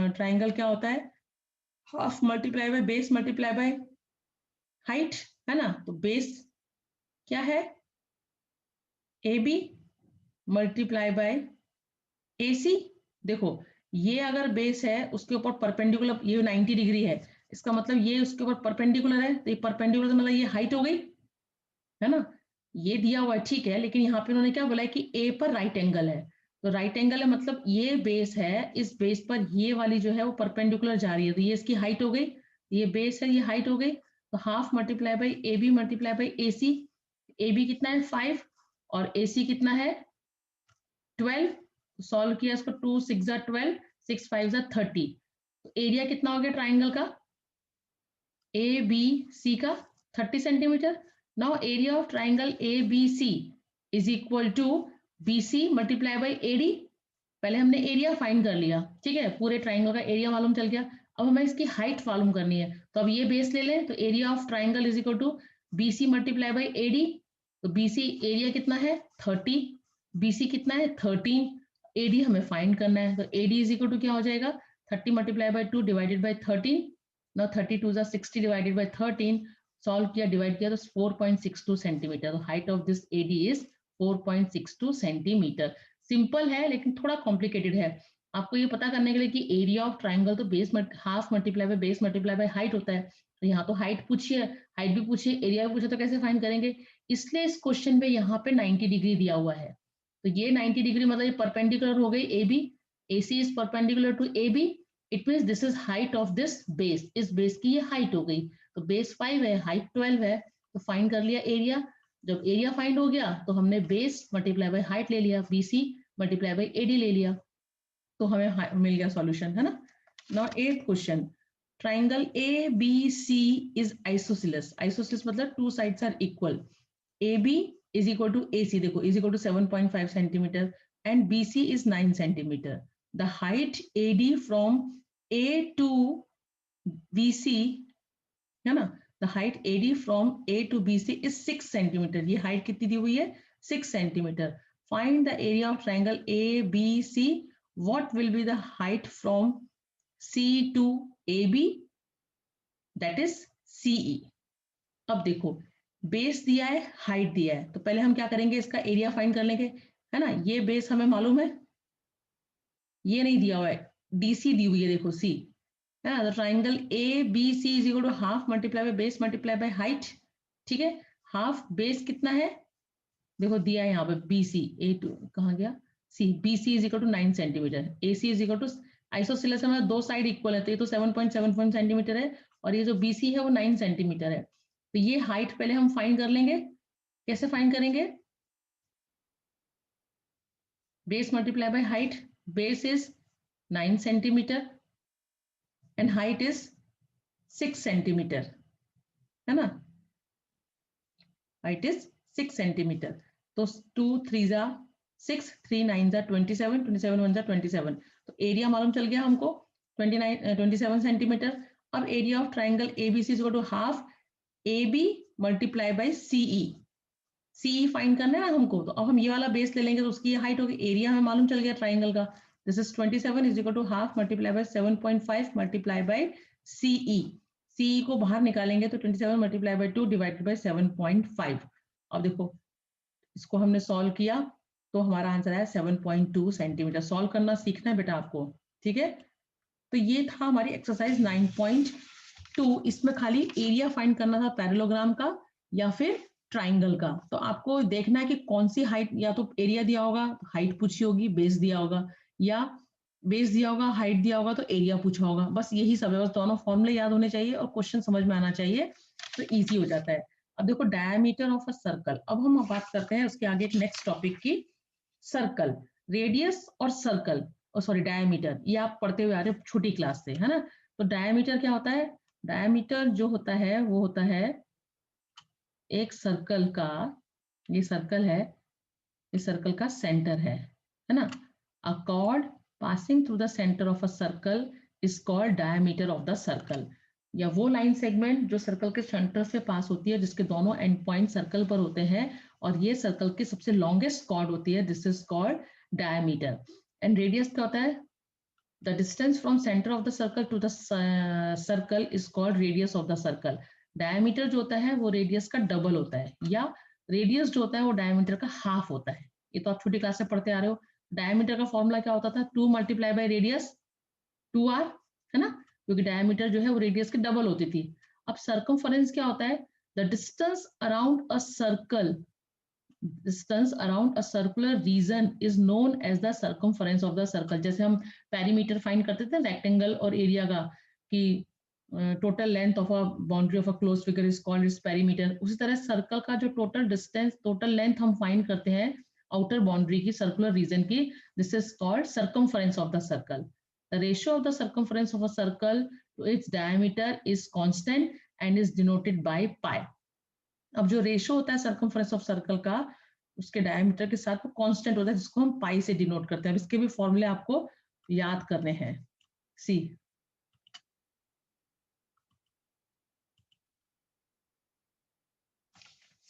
triangle क्या होता है, half multiply by base multiply by height, है ना। तो बेस क्या है AB मल्टीप्लाई बाय AC। देखो ये अगर बेस है उसके ऊपर परपेंडिकुलर, ये 90 डिग्री है, इसका मतलब ये उसके ऊपर परपेंडिकुलर है, तो ये परपेंडिकुलर मतलब ये हाइट हो गई, है ना। ये दिया हुआ है ठीक है, लेकिन यहाँ पे उन्होंने क्या बोला है कि ए पर राइट एंगल है, तो राइट एंगल है मतलब ये बेस है, इस बेस पर ये वाली जो है वो परपेंडिकुलर जा रही है, तो ये इसकी हाइट हो गई, ये बेस है ये हाइट हो गई। तो half multiply by A B multiply by A C. A B कितना है 5 और ए सी कितना है 12। सॉल्व किया इसको 2 6 12, 6 5 30। तो एरिया कितना हो गया ट्राइंगल का ए बी सी का 30 centimetre. Now area of triangle A B C is equal to B C multiply by A D. पहले हमने एरिया फाइंड कर लिया, ठीक है, पूरे ट्राइंगल का एरिया मालूम चल गया। अब हमें इसकी हाइट मालूम करनी है, तो अब ये बेस ले लें, तो area of triangle is equal to B C multiply by A D. तो बी सी एरिया कितना है 30, बी सी कितना है 13, ए डी हमें फाइंड करना है, तो A D is equal to क्या हो जाएगा 30 multiply by 2 divided by 13। Now 32 is 60 divided by 13, solve किया डिवाइड किया तो 4.62 centimetre. Height of this AD is 4.62 centimetre. Simple है लेकिन थोड़ा कॉम्प्लिकेटेड है। आपको ये पता करने के लिए कि एरिया ऑफ ट्राइंगल तो base half multiply by base multiply by height होता है, तो यहाँ तो हाइट पूछिए, हाइट भी पूछिए, एरिया भी पूछे, तो कैसे फाइंड करेंगे। इसलिए इस क्वेश्चन पे यहाँ पे 90 डिग्री दिया हुआ है, तो ये 90 डिग्री मतलब ये परपेंडिकुलर हो गई AB, AC is perpendicular to AB, it means this is height of this base, इस बेस की ये हाइट हो गई, तो बेस 5 है हाइट 12 है, तो फाइंड कर लिया एरिया। जब एरिया फाइंड हो गया तो हमने बेस मल्टीप्लाई बाय हाइट ले लिया, BC मल्टीप्लाई बाय AD ले लिया, तो हमें मिल गया सॉल्यूशन, है ना। Now 8th question, triangle ABC is isosceles. Isosceles मतलब two sides are equal. AB is equal to AC, देखो is equal to 7.5 centimetre and BC is 9 centimetre. The height AD from A to BC, है ना, the height AD from A to BC is 6 centimetre. ये height कितनी दी हुई है 6 centimetre. Find the area of triangle ABC. What will be the height from C to AB? That is CE. अब देखो base दिया है हाइट दिया है, तो पहले हम क्या करेंगे इसका एरिया फाइंड कर लेंगे, है ना। ये बेस हमें मालूम है, ये नहीं दिया हुआ है, DC दी हुई है, देखो C, है ना। तो triangle ABC is equal to half multiply by base multiply by height, ठीक है। हाफ बेस कितना है देखो दिया है यहाँ पे BC, A2 कहाँ गया, C, BC is equal to 9 centimetre, AC is equal to, isosceles में दो साइड इक्वल है तो ये तो 7.75 सेंटीमीटर है और ये जो BC है वो 9 सेंटीमीटर है। तो ये हाइट पहले हम फाइंड कर लेंगे। कैसे फाइंड करेंगे? Base multiply by height. Base is 9 centimetre and height is 6 centimetre, है ना, हाइट इज 6 सेंटीमीटर। तो 2 3 जा 6, 3 9 जा 27, 27 1 जा 27। तो एरिया मालूम चल गया हमको 27 सेंटीमीटर। अब area of triangle A B C is equal to half AB multiply by CE। CE find करना है ना हमको, तो अब हम ये वाला बेस ले लेंगे तो उसकी हाइट होगी, एरिया हमें मालूम चल गया ट्राइंगल का। This is 27 is equal to half multiply by 7.5 multiply by CE। CE को बाहर निकालेंगे तो 27 मल्टीप्लाई बाय 2 डिवाइडेड बाय 7.5। अब देखो इसको हमने सॉल्व किया तो हमारा आंसर है 7.2 सेंटीमीटर। सॉल्व करना सीखना है बेटा आपको, ठीक है। तो ये था हमारी एक्सरसाइज 9.2। इसमें खाली एरिया फाइंड करना था पैरेललोग्राम का या फिर ट्राइंगल का। तो आपको देखना है कि कौन सी हाइट, या तो एरिया दिया होगा हाइट पूछी होगी, बेस दिया होगा, या बेस दिया होगा हाइट दिया होगा तो एरिया पूछा होगा। बस यही सब है, बस दोनों फॉर्मूले याद होने चाहिए और क्वेश्चन समझ में आना चाहिए तो इजी हो जाता है। अब देखो डायमीटर ऑफ अ सर्कल। अब हम बात करते हैं उसके आगे एक नेक्स्ट टॉपिक की, सर्कल, रेडियस और सर्कल, सॉरी डायमीटर, ये आप पढ़ते हुए आ रहे हो छोटी क्लास से, है ना। तो डायमीटर क्या होता है? डायमीटर जो होता है वो होता है एक सर्कल का, ये सर्कल है, इस सर्कल का सेंटर है ना। अ cord passing through the centre of a circle is called diameter of the circle. या वो लाइन सेगमेंट जो सर्कल के सेंटर से पास होती है जिसके दोनों एंड पॉइंट सर्कल पर होते हैं और ये सर्कल की सबसे लॉन्गेस्ट कॉर्ड होती है, this is called diameter. And radius क्या होता है? The distance from centre of the circle to the circle is called radius of the circle. Diameter जो होता है वो रेडियस का डबल होता है, या रेडियस जो होता है वो डायमीटर का हाफ होता है। ये तो आप छोटी क्लास से पढ़ते आ रहे हो। डायमीटर का फॉर्मूला क्या होता था? 2 मल्टीप्लाई बाय रेडियस 2r, है ना, क्योंकि डायमीटर जो है वो रेडियस की डबल होती थी। अब सर्कमफरेंस क्या होता है? The distance around a circle, distance around a circular region is known as the circumference of the circle। जैसे हम पेरीमीटर फाइंड करते थे रेक्टेंगल और एरिया का कि total length of a boundary of a close figure is called its perimeter, उसी तरह circle का जो टोटल डिस्टेंस, टोटल लेंथ हम फाइंड करते हैं आउटर बाउंड्री की, सर्कुलर रीजन की, this is called circumference of the circle. The ratio of the circumference of a circle to its diameter is constant and is denoted by pi. अब जो ratio होता है circumference of circle का उसके diameter के साथ वो कांस्टेंट होता है जिसको हम पाई से डिनोट करते हैं। अब इसके भी फॉर्मूले आपको याद करने हैं। C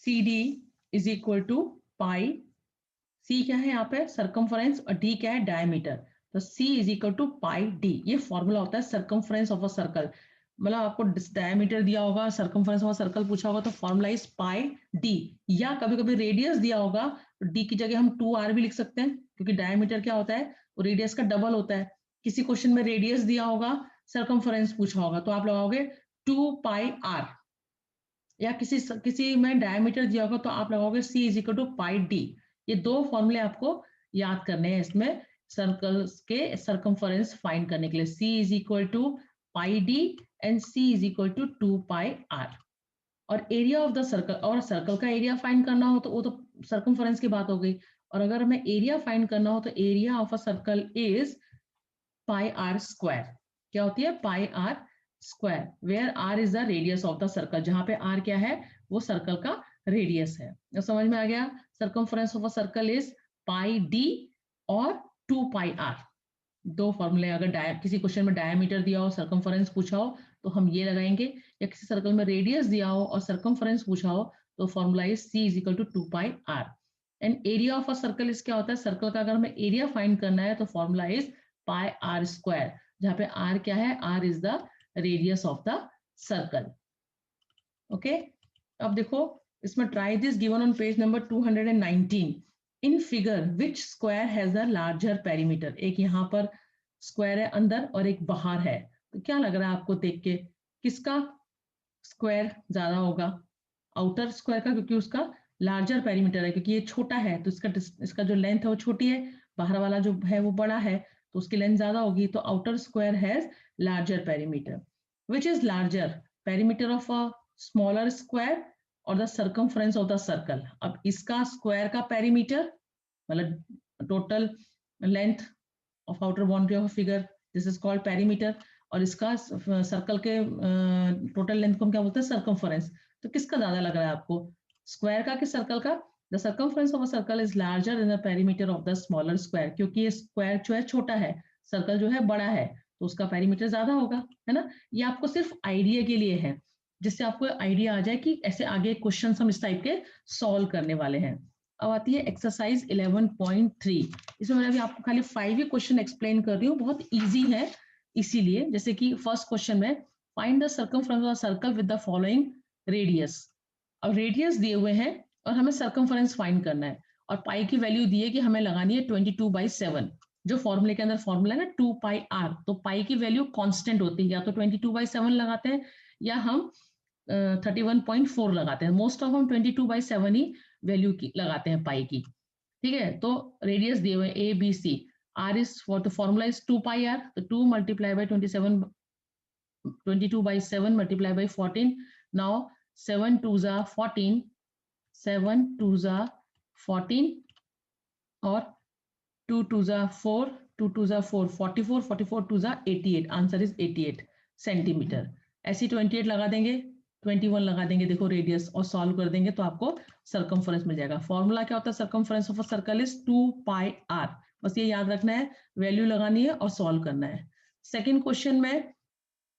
C D is equal to pi. C क्या है यहाँ पे? सर्कमफ्रेंस, और डी क्या है? डायमीटर। तो C is equal to pi D, ये फॉर्मूला होता है सर्कमफ्रेंस ऑफ अ सर्कल। मतलब आपको डायमीटर दिया होगा, सर्कमफ्रेंस ऑफ सर्कल पूछा होगा तो फॉर्मूला इज पाई डी। या कभी कभी रेडियस दिया होगा तो डी की जगह हम 2r भी लिख सकते हैं, क्योंकि डायमीटर क्या होता है? वो रेडियस का डबल होता है। किसी क्वेश्चन में रेडियस दिया होगा, सर्कमफ्रेंस पूछा होगा तो आप लगाओगे 2πr, या किसी में डायमीटर दिया होगा तो आप लगाओगे c is equal to pi D. ये दो फॉर्मूले आपको याद करने हैं इसमें सर्कल्स के सर्कमफरेंस फाइंड करने के लिए। c is equal to pi D and c is equal to 2πr। और एरिया ऑफ द सर्कल, और सर्कल का एरिया फाइंड करना हो तो वो तो सर्कमफरेंस की बात हो गई। और अगर हमें एरिया फाइंड करना हो तो area of a circle is pi R square. क्या होती है? Pi R square, where R is the radius of the circle, जहां पे आर क्या है? वो सर्कल का रेडियस है। तो समझ में आ गया? Circumference of a circle is pi D और 2πr। दो फॉर्मूले, अगर किसी क्वेश्चन में डायमीटर दिया हो, सर्कमफ्रेंस पूछा हो तो हम ये लगाएंगे, या किसी सर्कल में रेडियस दिया हो और सर्कमफ्रेंस पूछा हो तो formula is c is equal to 2πr। And area of a circle is क्या होता है? सर्कल का अगर हमें एरिया फाइंड करना है तो formula is pi R square, जहां पे आर क्या है? R is the radius of the circle. Okay, अब देखो इसमें try this given on page number 219। In figure which square has the larger perimeter. एक यहाँ पर स्क्वायर है अंदर और एक बाहर है, तो क्या लग रहा है आपको देख के किसका स्क्वायर ज्यादा होगा? आउटर स्क्वायर का, क्योंकि उसका लार्जर पेरीमीटर है क्योंकि ये छोटा है तो इसका जो लेंथ है वो छोटी है, बाहर वाला जो है वो बड़ा है तो उसकी लेंथ ज्यादा होगी, तो outer square has larger perimeter. Which is larger, perimeter of a smaller square और the circumference of the circle. अब इसका स्क्वायर का पेरीमीटर मतलब total length of outer boundary of figure, this is called perimeter, और इसका circle के total length को हम क्या बोलते हैं, सर्कमफ्रेंस। तो किसका ज्यादा लग रहा है आपको, स्क्वायर का कि सर्कल का? The circumference of a circle is larger than the perimeter of the smaller square, क्योंकि ये स्क्वायर जो है छोटा है, सर्कल जो है बड़ा है, तो उसका पेरीमीटर ज्यादा होगा, है ना। ये आपको सिर्फ आइडिया के लिए है, जिससे आपको आइडिया आ जाए कि ऐसे आगे क्वेश्चन हम इस टाइप के सॉल्व करने वाले हैं। अब आती है एक्सरसाइज 11.3। इसमें मैं अभी आपको खाली 5 ही क्वेश्चन एक्सप्लेन कर रही हूँ, बहुत इजी है इसीलिए। जैसे कि फर्स्ट क्वेश्चन में find the circumference of circle with the following radius. अब रेडियस दिए हुए हैं और हमें सर्कमफ्रेंस फाइंड करना है, और पाई की वैल्यू दी है कि हमें लगानी है 22/7। जो फॉर्मूले के अंदर फॉर्मूला है ना 2πr, तो पाई की वैल्यू कांस्टेंट होती है, या तो 22/7 लगाते हैं या हम 31.4 लगाते हैं। मोस्ट ऑफ हम 22/7 ही वैल्यू की लगाते हैं पाई की, ठीक है। तो रेडियस दिए हुए A B C, R is for the formula is 2πr, तो 2 multiply by 22/7 multiply by 14। Now 7 2s are 14, 7 2s are 14 और 2 2s are 4, 2 2s are 4, 44, 44 2s are 88, answer is 88 centimetre. ऐसी 28 लगा देंगे, 21 लगा देंगे, देखो रेडियस, और सॉल्व कर देंगे तो आपको सर्कमफ्रेंस मिल जाएगा। फॉर्मूला क्या होता है circumference of a circle is 2πr, बस ये याद रखना है, वैल्यू लगानी है और सॉल्व करना है। सेकंड क्वेश्चन में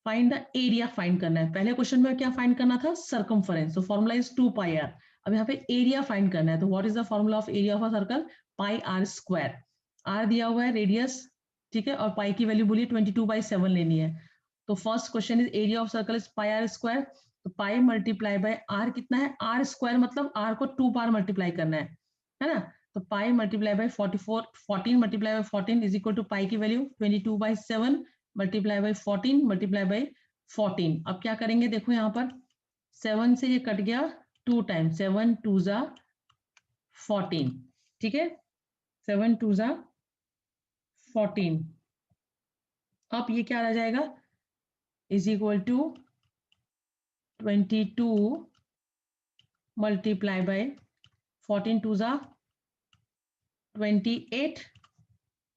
फाइंड द एरिया फाइंड करना है। पहले क्वेश्चन में क्या फाइंड करना था, सर्कमफ्रेंस, तो फॉर्मूला इज 2πr। अब यहाँ पे एरिया फाइंड करना है, तो what is the formula of area of a circle, pi R square. R दिया हुआ है, रेडियस, ठीक है, और पाई की वैल्यू बोलिए 22/7 लेनी है। तो first question is area of circle is pi R square, तो पाई मल्टीप्लाई बाय आर कितना है, आर स्क्वायर मतलब आर को 2 बार मल्टीप्लाई करना है ना। तो pi multiply by 44, 14 multiply by 14 is equal to pi की value 22/7 multiply by 14 multiply by 14। अब क्या करेंगे, देखो यहाँ पर 7 से ये कट गया 2 टाइम, 7 2s are 14, ठीक है, 7 2s are 14। अब ये क्या रह जाएगा, is equal to 22 multiply by 14 2s are 28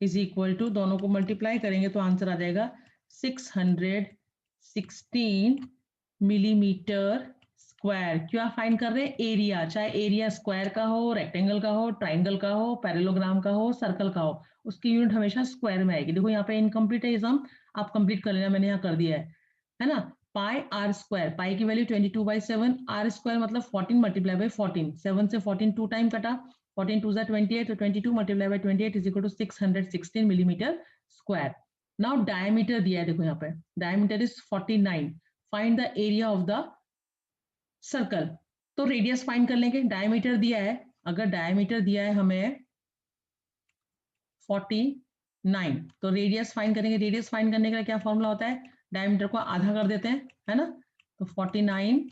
is equal to, दोनों को मल्टीप्लाई करेंगे तो आंसर आ जाएगा 616 मिलीमीटर स्क्वायर। क्या फाइंड कर रहे हैं, एरिया, चाहे एरिया स्क्वायर का हो, रेक्टेंगल का हो, ट्राइंगल का हो, पैरेललोग्राम का हो, सर्कल का हो, उसकी यूनिट हमेशा स्क्वायर में आएगी। देखो यहाँ पे इनकम्प्लीट है सम, आप कंप्लीट कर लेना, मैंने यहाँ कर दिया है ना। पाई आर स्क्वायर, पाई की वैल्यू 22/7, आर स्क्वायर मतलब 14 मल्टीप्लाई बाय 14, 7 से 14 2 टाइम कटा, 14 2s are 28, तो 22 multiply by 28 is equal to 616 millimetre square. Now diameter दिया है, देखो यहाँ पे diameter is 49, find the area of the circle. तो रेडियस फाइंड कर लेंगे, डायमीटर दिया है, अगर डायमीटर दिया है हमें 49, तो रेडियस फाइंड करेंगे। रेडियस फाइंड करने के लिए क्या फॉर्मूला होता है, डायमीटर को आधा कर देते हैं, है ना, तो 49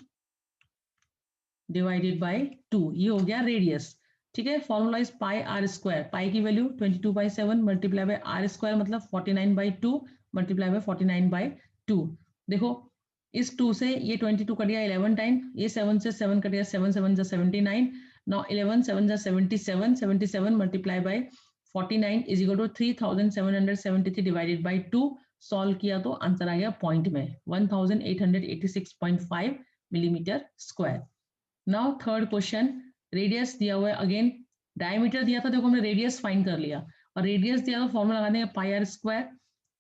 डिवाइडेड बाय 2, ये हो गया रेडियस, ठीक है। Formula is pi R square, pi की value 22/7 multiply by R square मतलब 49/2 मल्टीप्लाई बाय 49/2। देखो इस 2 से ये 22 कट गया 11 टाइम, ये 7 से 7 कट गया, 7 7 जा 79, नाउ 11 7 जा 77, 77 multiply by 49 is equal to 3773 divided by 2। Solve किया तो आंसर आ गया पॉइंट में 1886.5 millimetre square. Now third question, radius दिया हुआ है, अगेन डायमीटर दिया था, देखो हमने रेडियस फाइंड कर लिया, और रेडियस दिया तो फॉर्मूला लगा देंगे pi R square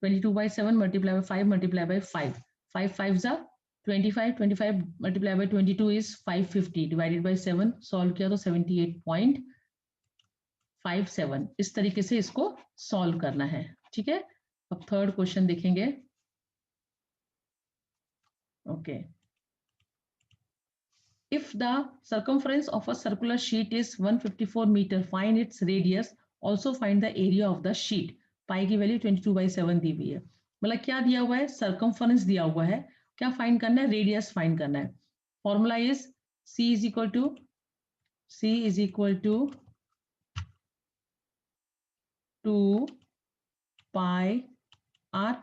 22/7 multiply by 5 multiply by 5, 5 5 जा 25, 25 multiply by 22 is 550 divided by 7, solve किया तो 78.57। इस तरीके से इसको सॉल्व करना है, ठीक है। अब थर्ड क्वेश्चन देखेंगे, okay. If the circumference of a circular sheet is 154 meter, find its radius. Also find the area of the sheet. पाई की वैल्यू 22/7 दी हुई है, मतलब क्या दिया हुआ है, सर्कमफ्रेंस दिया हुआ है, क्या फाइंड करना है, रेडियस फाइंड करना है। Formula is C is equal to C is equal to 2 pi R,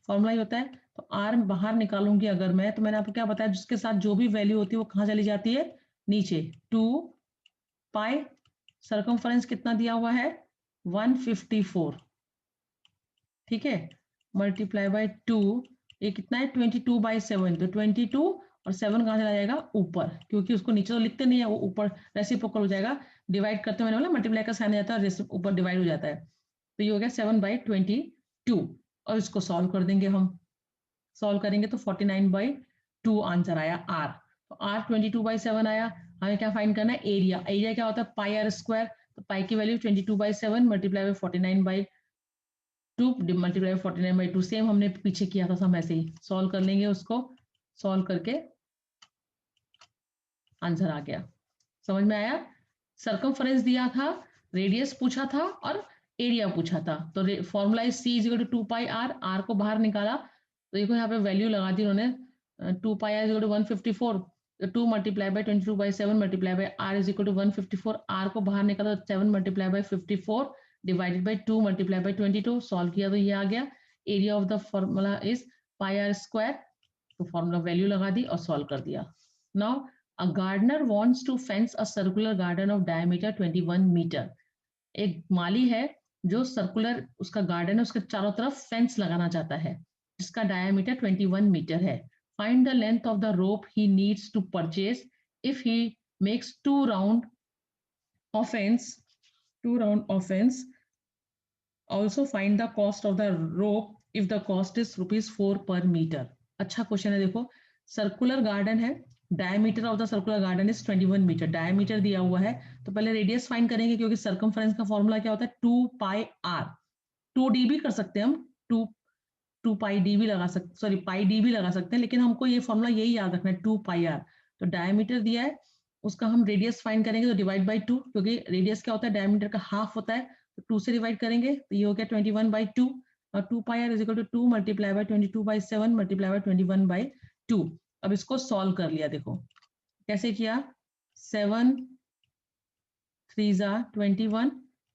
formula ही होता है। तो आर बाहर निकालूंगी अगर मैं, तो मैंने आपको क्या बताया, जिसके साथ जो भी वैल्यू होती है वो कहाँ चली जाती है, नीचे। 2 पाई, सर्कमफरेंस कितना दिया हुआ है 154, ठीक है, मल्टीप्लाई बाय 2, ये कितना है 22/7, तो 22 और 7 कहाँ चला जाएगा ऊपर, क्योंकि उसको नीचे तो लिखते नहीं है, वो ऊपर रेसिप्रोकल हो जाएगा, डिवाइड करते मैंने बोला मल्टीप्लाई का साइन आ जाता है, ऊपर डिवाइड हो जाता है। तो ये हो गया 7/22, और इसको सॉल्व कर देंगे हम। सॉल्व करेंगे तो 49/2 आंसर आया आर। तो आर 22/7 आया। हमें क्या फाइंड करना है, एरिया। एरिया क्या होता है पाई आर स्क्वायर, तो पाई की value 22/7 multiply bye 49/2 multiply 49/2, same हमने पीछे किया था, हम ऐसे ही सॉल्व कर लेंगे उसको। सॉल्व करके आंसर आ गया, समझ में आया। सर्कमफरेंस दिया था, रेडियस पूछा था और एरिया पूछा था। तो formula is C is equal to 2 pi R, R को बाहर निकाला तो देखो यहाँ पे वैल्यू लगा दी उन्होंने, 2 pi R is equal to 154, तो 2 multiply by 22/7 multiply by R is equal to 154, R को बाहर निकाला तो 7 multiply by 54 divided by 2 multiply by 22, solve किया तो ये आ गया। Area of the formula is pi R square, तो फॉर्मूला वैल्यू लगा दी और सॉल्व कर दिया। Now a gardener wants to fence a circular garden of diameter 21 meter. एक माली है जो सर्कुलर उसका गार्डन है, उसके चारों तरफ फेंस लगाना चाहता है जिसका डायमीटर 21 मीटर है। Find the length of the rope he needs to purchase if he makes 2 round of fence. Also find the cost of the rope if the cost is ₹4 per meter. अच्छा question है, देखो circular garden है, diameter of the circular garden is 21 metre, diameter दिया हुआ है। तो पहले radius find करेंगे, क्योंकि सर्कमफ्रेंस का फॉर्मूला क्या होता है 2 पाई आर, 2d भी कर सकते हैं हम, 2 पाई डी भी लगा सकते, सॉरी पाई डी भी लगा सकते हैं, लेकिन हमको ये फॉर्मूला यही याद रखना है 2 पाई आर। तो डायमीटर दिया है, उसका हम रेडियस फाइंड करेंगे तो डिवाइड बाई 2, क्योंकि रेडियस क्या होता है डायमीटर का हाफ होता है, तो 2 से डिवाइड करेंगे तो ये हो गया 21/2, और 2 pi R is equal to 2 multiply by 22/7 multiply by 21/2। अब इसको सॉल्व कर लिया, देखो कैसे किया, 7 3 जा 21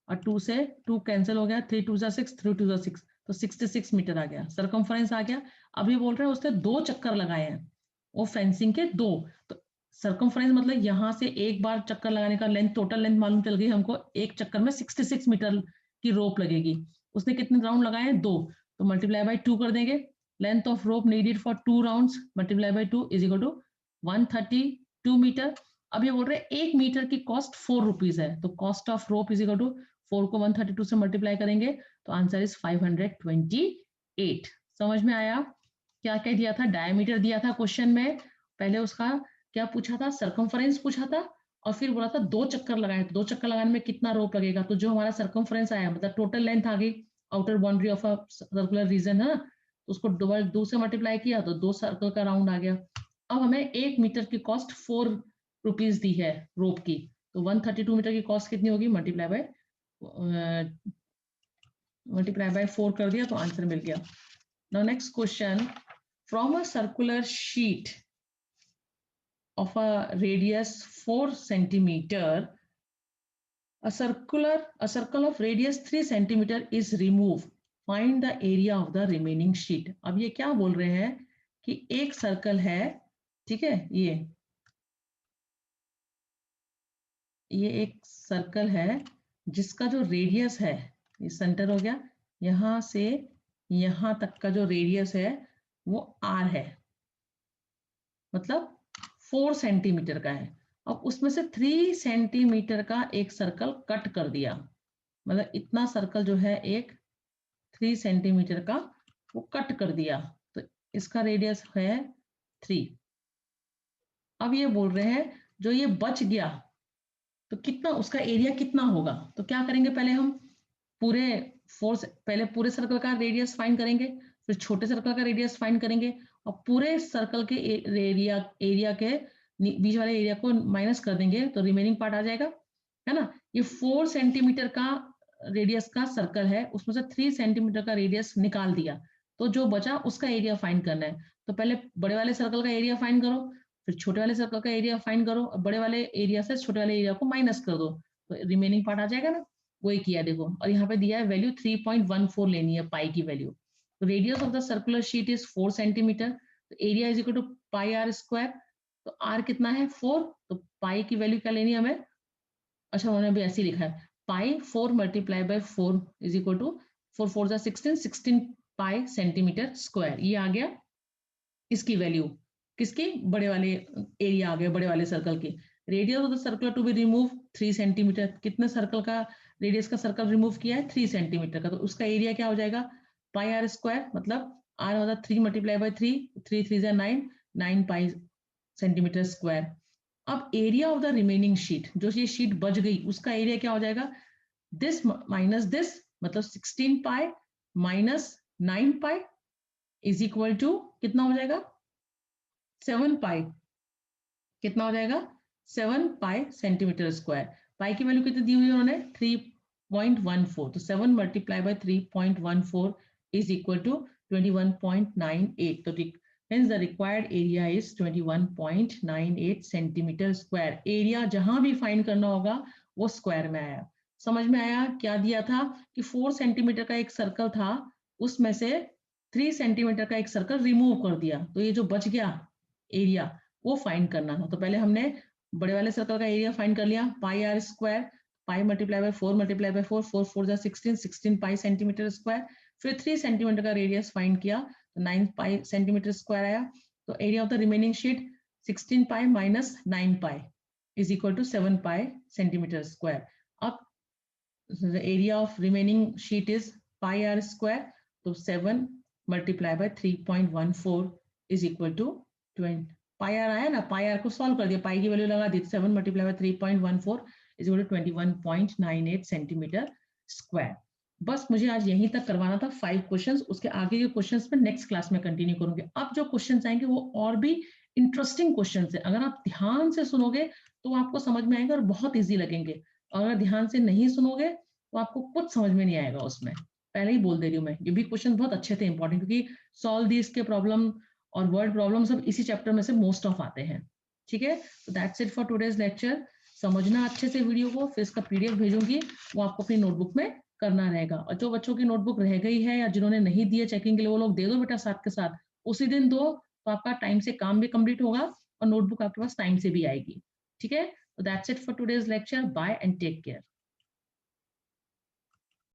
और 2 से 2 कैंसिल हो गया, 3 2 जा 6, 3 2 जा 6, तो 66 मीटर आ गया, सर्कमफ्रेंस आ गया। अभी बोल रहे हैं उसने 2 चक्कर लगाए हैं वो फेंसिंग के 2, तो सर्कमफ्रेंस मतलब यहाँ से एक बार चक्कर लगाने का लेंथ, टोटल लेंथ मालूम चल गई हमको, एक चक्कर में 66 मीटर की रोप लगेगी। उसने कितने राउंड लगाए हैं 2, तो मल्टीप्लाई बाय 2 कर देंगे। Length of rope needed for 2 rounds multiply by 2 is equal to 132 metre. अब ये बोल रहे हैं 1 मीटर की कॉस्ट 4 रुपीज है, तो cost of rope is equal to 4 को 132 से मल्टीप्लाई करेंगे तो आंसर इज 528। समझ में आया। क्या क्या दिया था, डायमीटर दिया था क्वेश्चन में, पहले उसका क्या पूछा था, सर्कमफ्रेंस पूछा था, और फिर बोला था 2 चक्कर लगाए, तो 2 चक्कर लगाने में कितना रोप लगेगा, तो जो हमारा सर्कमफ्रेंस आया मतलब टोटल लेंथ आ गई, outer boundary of a circular region है ना, तो उसको 2 से मल्टीप्लाई किया तो 2 सर्कल का राउंड आ गया। अब हमें 1 मीटर की कॉस्ट 4 रुपीज दी है रोप की, तो 132 मीटर की कॉस्ट कितनी होगी, मल्टीप्लाई बाय 4 कर दिया तो आंसर मिल गया। Now next question, from a circular sheet of a radius 4 centimeter, a circle of radius 3 centimeter is removed. Find the area of the remaining sheet. अब ये क्या बोल रहे हैं कि एक सर्कल है, ठीक है, ये एक सर्कल है जिसका जो रेडियस है, ये सेंटर हो गया, यहां से यहां तक का जो रेडियस है वो r है, मतलब 4 सेंटीमीटर का है। अब उसमें से 3 सेंटीमीटर का एक सर्कल कट कर दिया, मतलब इतना सर्कल जो है एक 3 सेंटीमीटर का वो कट कर दिया, तो इसका रेडियस है 3। अब ये बोल रहे हैं जो ये बच गया तो कितना, उसका एरिया कितना होगा। तो क्या करेंगे, पहले हम पूरे पहले पूरे सर्कल का रेडियस फाइंड करेंगे, फिर छोटे सर्कल का रेडियस फाइंड करेंगे, और पूरे सर्कल के एरिया के बीच वाले एरिया को माइनस कर देंगे तो रिमेनिंग पार्ट आ जाएगा, है ना। ये 4 सेंटीमीटर का रेडियस का सर्कल है, उसमें से 3 सेंटीमीटर का रेडियस निकाल दिया, तो जो बचा उसका एरिया फाइंड करना है। तो पहले बड़े वाले सर्कल का एरिया फाइंड करो, फिर छोटे वाले सर्कल का एरिया फाइंड करो, बड़े वाले एरिया से छोटे वाले एरिया को माइनस कर दो, तो रिमेनिंग पार्ट आ जाएगा ना, वही किया देखो। और यहाँ पे दिया है वैल्यू 3.14 लेनी है पाई की वैल्यू। तो radius of the circular sheet is 4 centimetre, तो area is equal to pi R square. तो आर कितना है 4, तो पाई की वैल्यू क्या लेनी है हमें, अच्छा उन्होंने भी ऐसे ही लिखा है pi 4 multiply by 4 is equal to 4 4 जा 16 पाई सेंटीमीटर स्क्वायर। ये आ गया इसकी वैल्यू, किसकी, बड़े वाले एरिया आ गया बड़े वाले सर्कल की। Radius of the circle to be remove 3 सेंटीमीटर, कितने सर्कल का रेडियस का सर्कल रिमूव किया है 3 सेंटीमीटर का, तो उसका एरिया क्या हो जाएगा पाई आर स्क्वायर, मतलब आर होता 3 मल्टीप्लाई बाय 3, 3 3 जा 9, 9 पाई सेंटीमीटर स्क्वायर। अब area of the remaining sheet, जो ये शीट बच गई उसका एरिया क्या हो जाएगा, दिस माइनस दिस, मतलब 16 pi minus 9 pi is equal to कितना हो जाएगा 7 पाई, कितना हो जाएगा 7 पाई सेंटीमीटर स्क्वायर। पाई की वैल्यू कितनी दी हुई है उन्होंने 3.14, तो 7 multiply by 3.14 is equal to 21.98, तो hence the required area is 21.98 centimetre square. Area जहां भी फाइंड करना होगा वो स्क्वायर में आया। समझ में आया क्या दिया था कि 4 सेंटीमीटर का एक सर्कल था, उसमें से 3 सेंटीमीटर का एक सर्कल रिमूव कर दिया, तो ये जो बच गया एरिया वो फाइंड करना था। तो पहले हमने बड़े वाले सर्कल का एरिया फाइंड कर लिया pi R square, pi multiply by 4 multiply by 4, 4 4 जा 16, 16 पाई सेंटीमीटर स्क्वायर। फिर 3 सेंटीमीटर का रेडियस फाइंड किया, तो 9 पाई सेंटीमीटर स्क्वायर आया। तो area of the remaining sheet 16 pi minus 9 pi is equal to 7 pi centimetre square. अब the area of remaining sheet is pi r square, तो 7 multiply by 3.14 is equal to 20, pi R आया ना, पाई are को solve कर दिया, पाई की value लगा दी, 7 multiply by 3.14 is equal to 21.98 centimetre square. बस मुझे आज यहीं तक करवाना था 5 क्वेश्चंस, उसके आगे के क्वेश्चंस में नेक्स्ट क्लास में कंटिन्यू करूंगी। अब जो क्वेश्चंस आएंगे वो और भी इंटरेस्टिंग क्वेश्चंस है, अगर आप ध्यान से सुनोगे तो आपको समझ में आएगा और बहुत ईजी लगेंगे, और अगर ध्यान से नहीं सुनोगे तो आपको कुछ समझ में नहीं आएगा उसमें, पहले ही बोल दे रही हूँ मैं। ये भी क्वेश्चन बहुत अच्छे थे इंपॉर्टेंट, क्योंकि सॉल्व दिस के प्रॉब्लम और वर्ड प्रॉब्लम सब इसी चैप्टर में से मोस्ट ऑफ आते हैं। ठीक है, तो that's it for today's lecture. समझना अच्छे से वीडियो को, फिर इसका पीडीएफ भेजूंगी, वो आपको अपनी नोटबुक में करना रहेगा। और जो बच्चों की नोटबुक रह गई है या जिन्होंने नहीं दिए चेकिंग के लिए, वो लोग दे दो बेटा साथ के साथ, उसी दिन दो, तो आपका टाइम से काम भी कंप्लीट होगा और नोटबुक आपके पास टाइम से भी आएगी। ठीक है, तो that's it for today's lecture, bye and take care.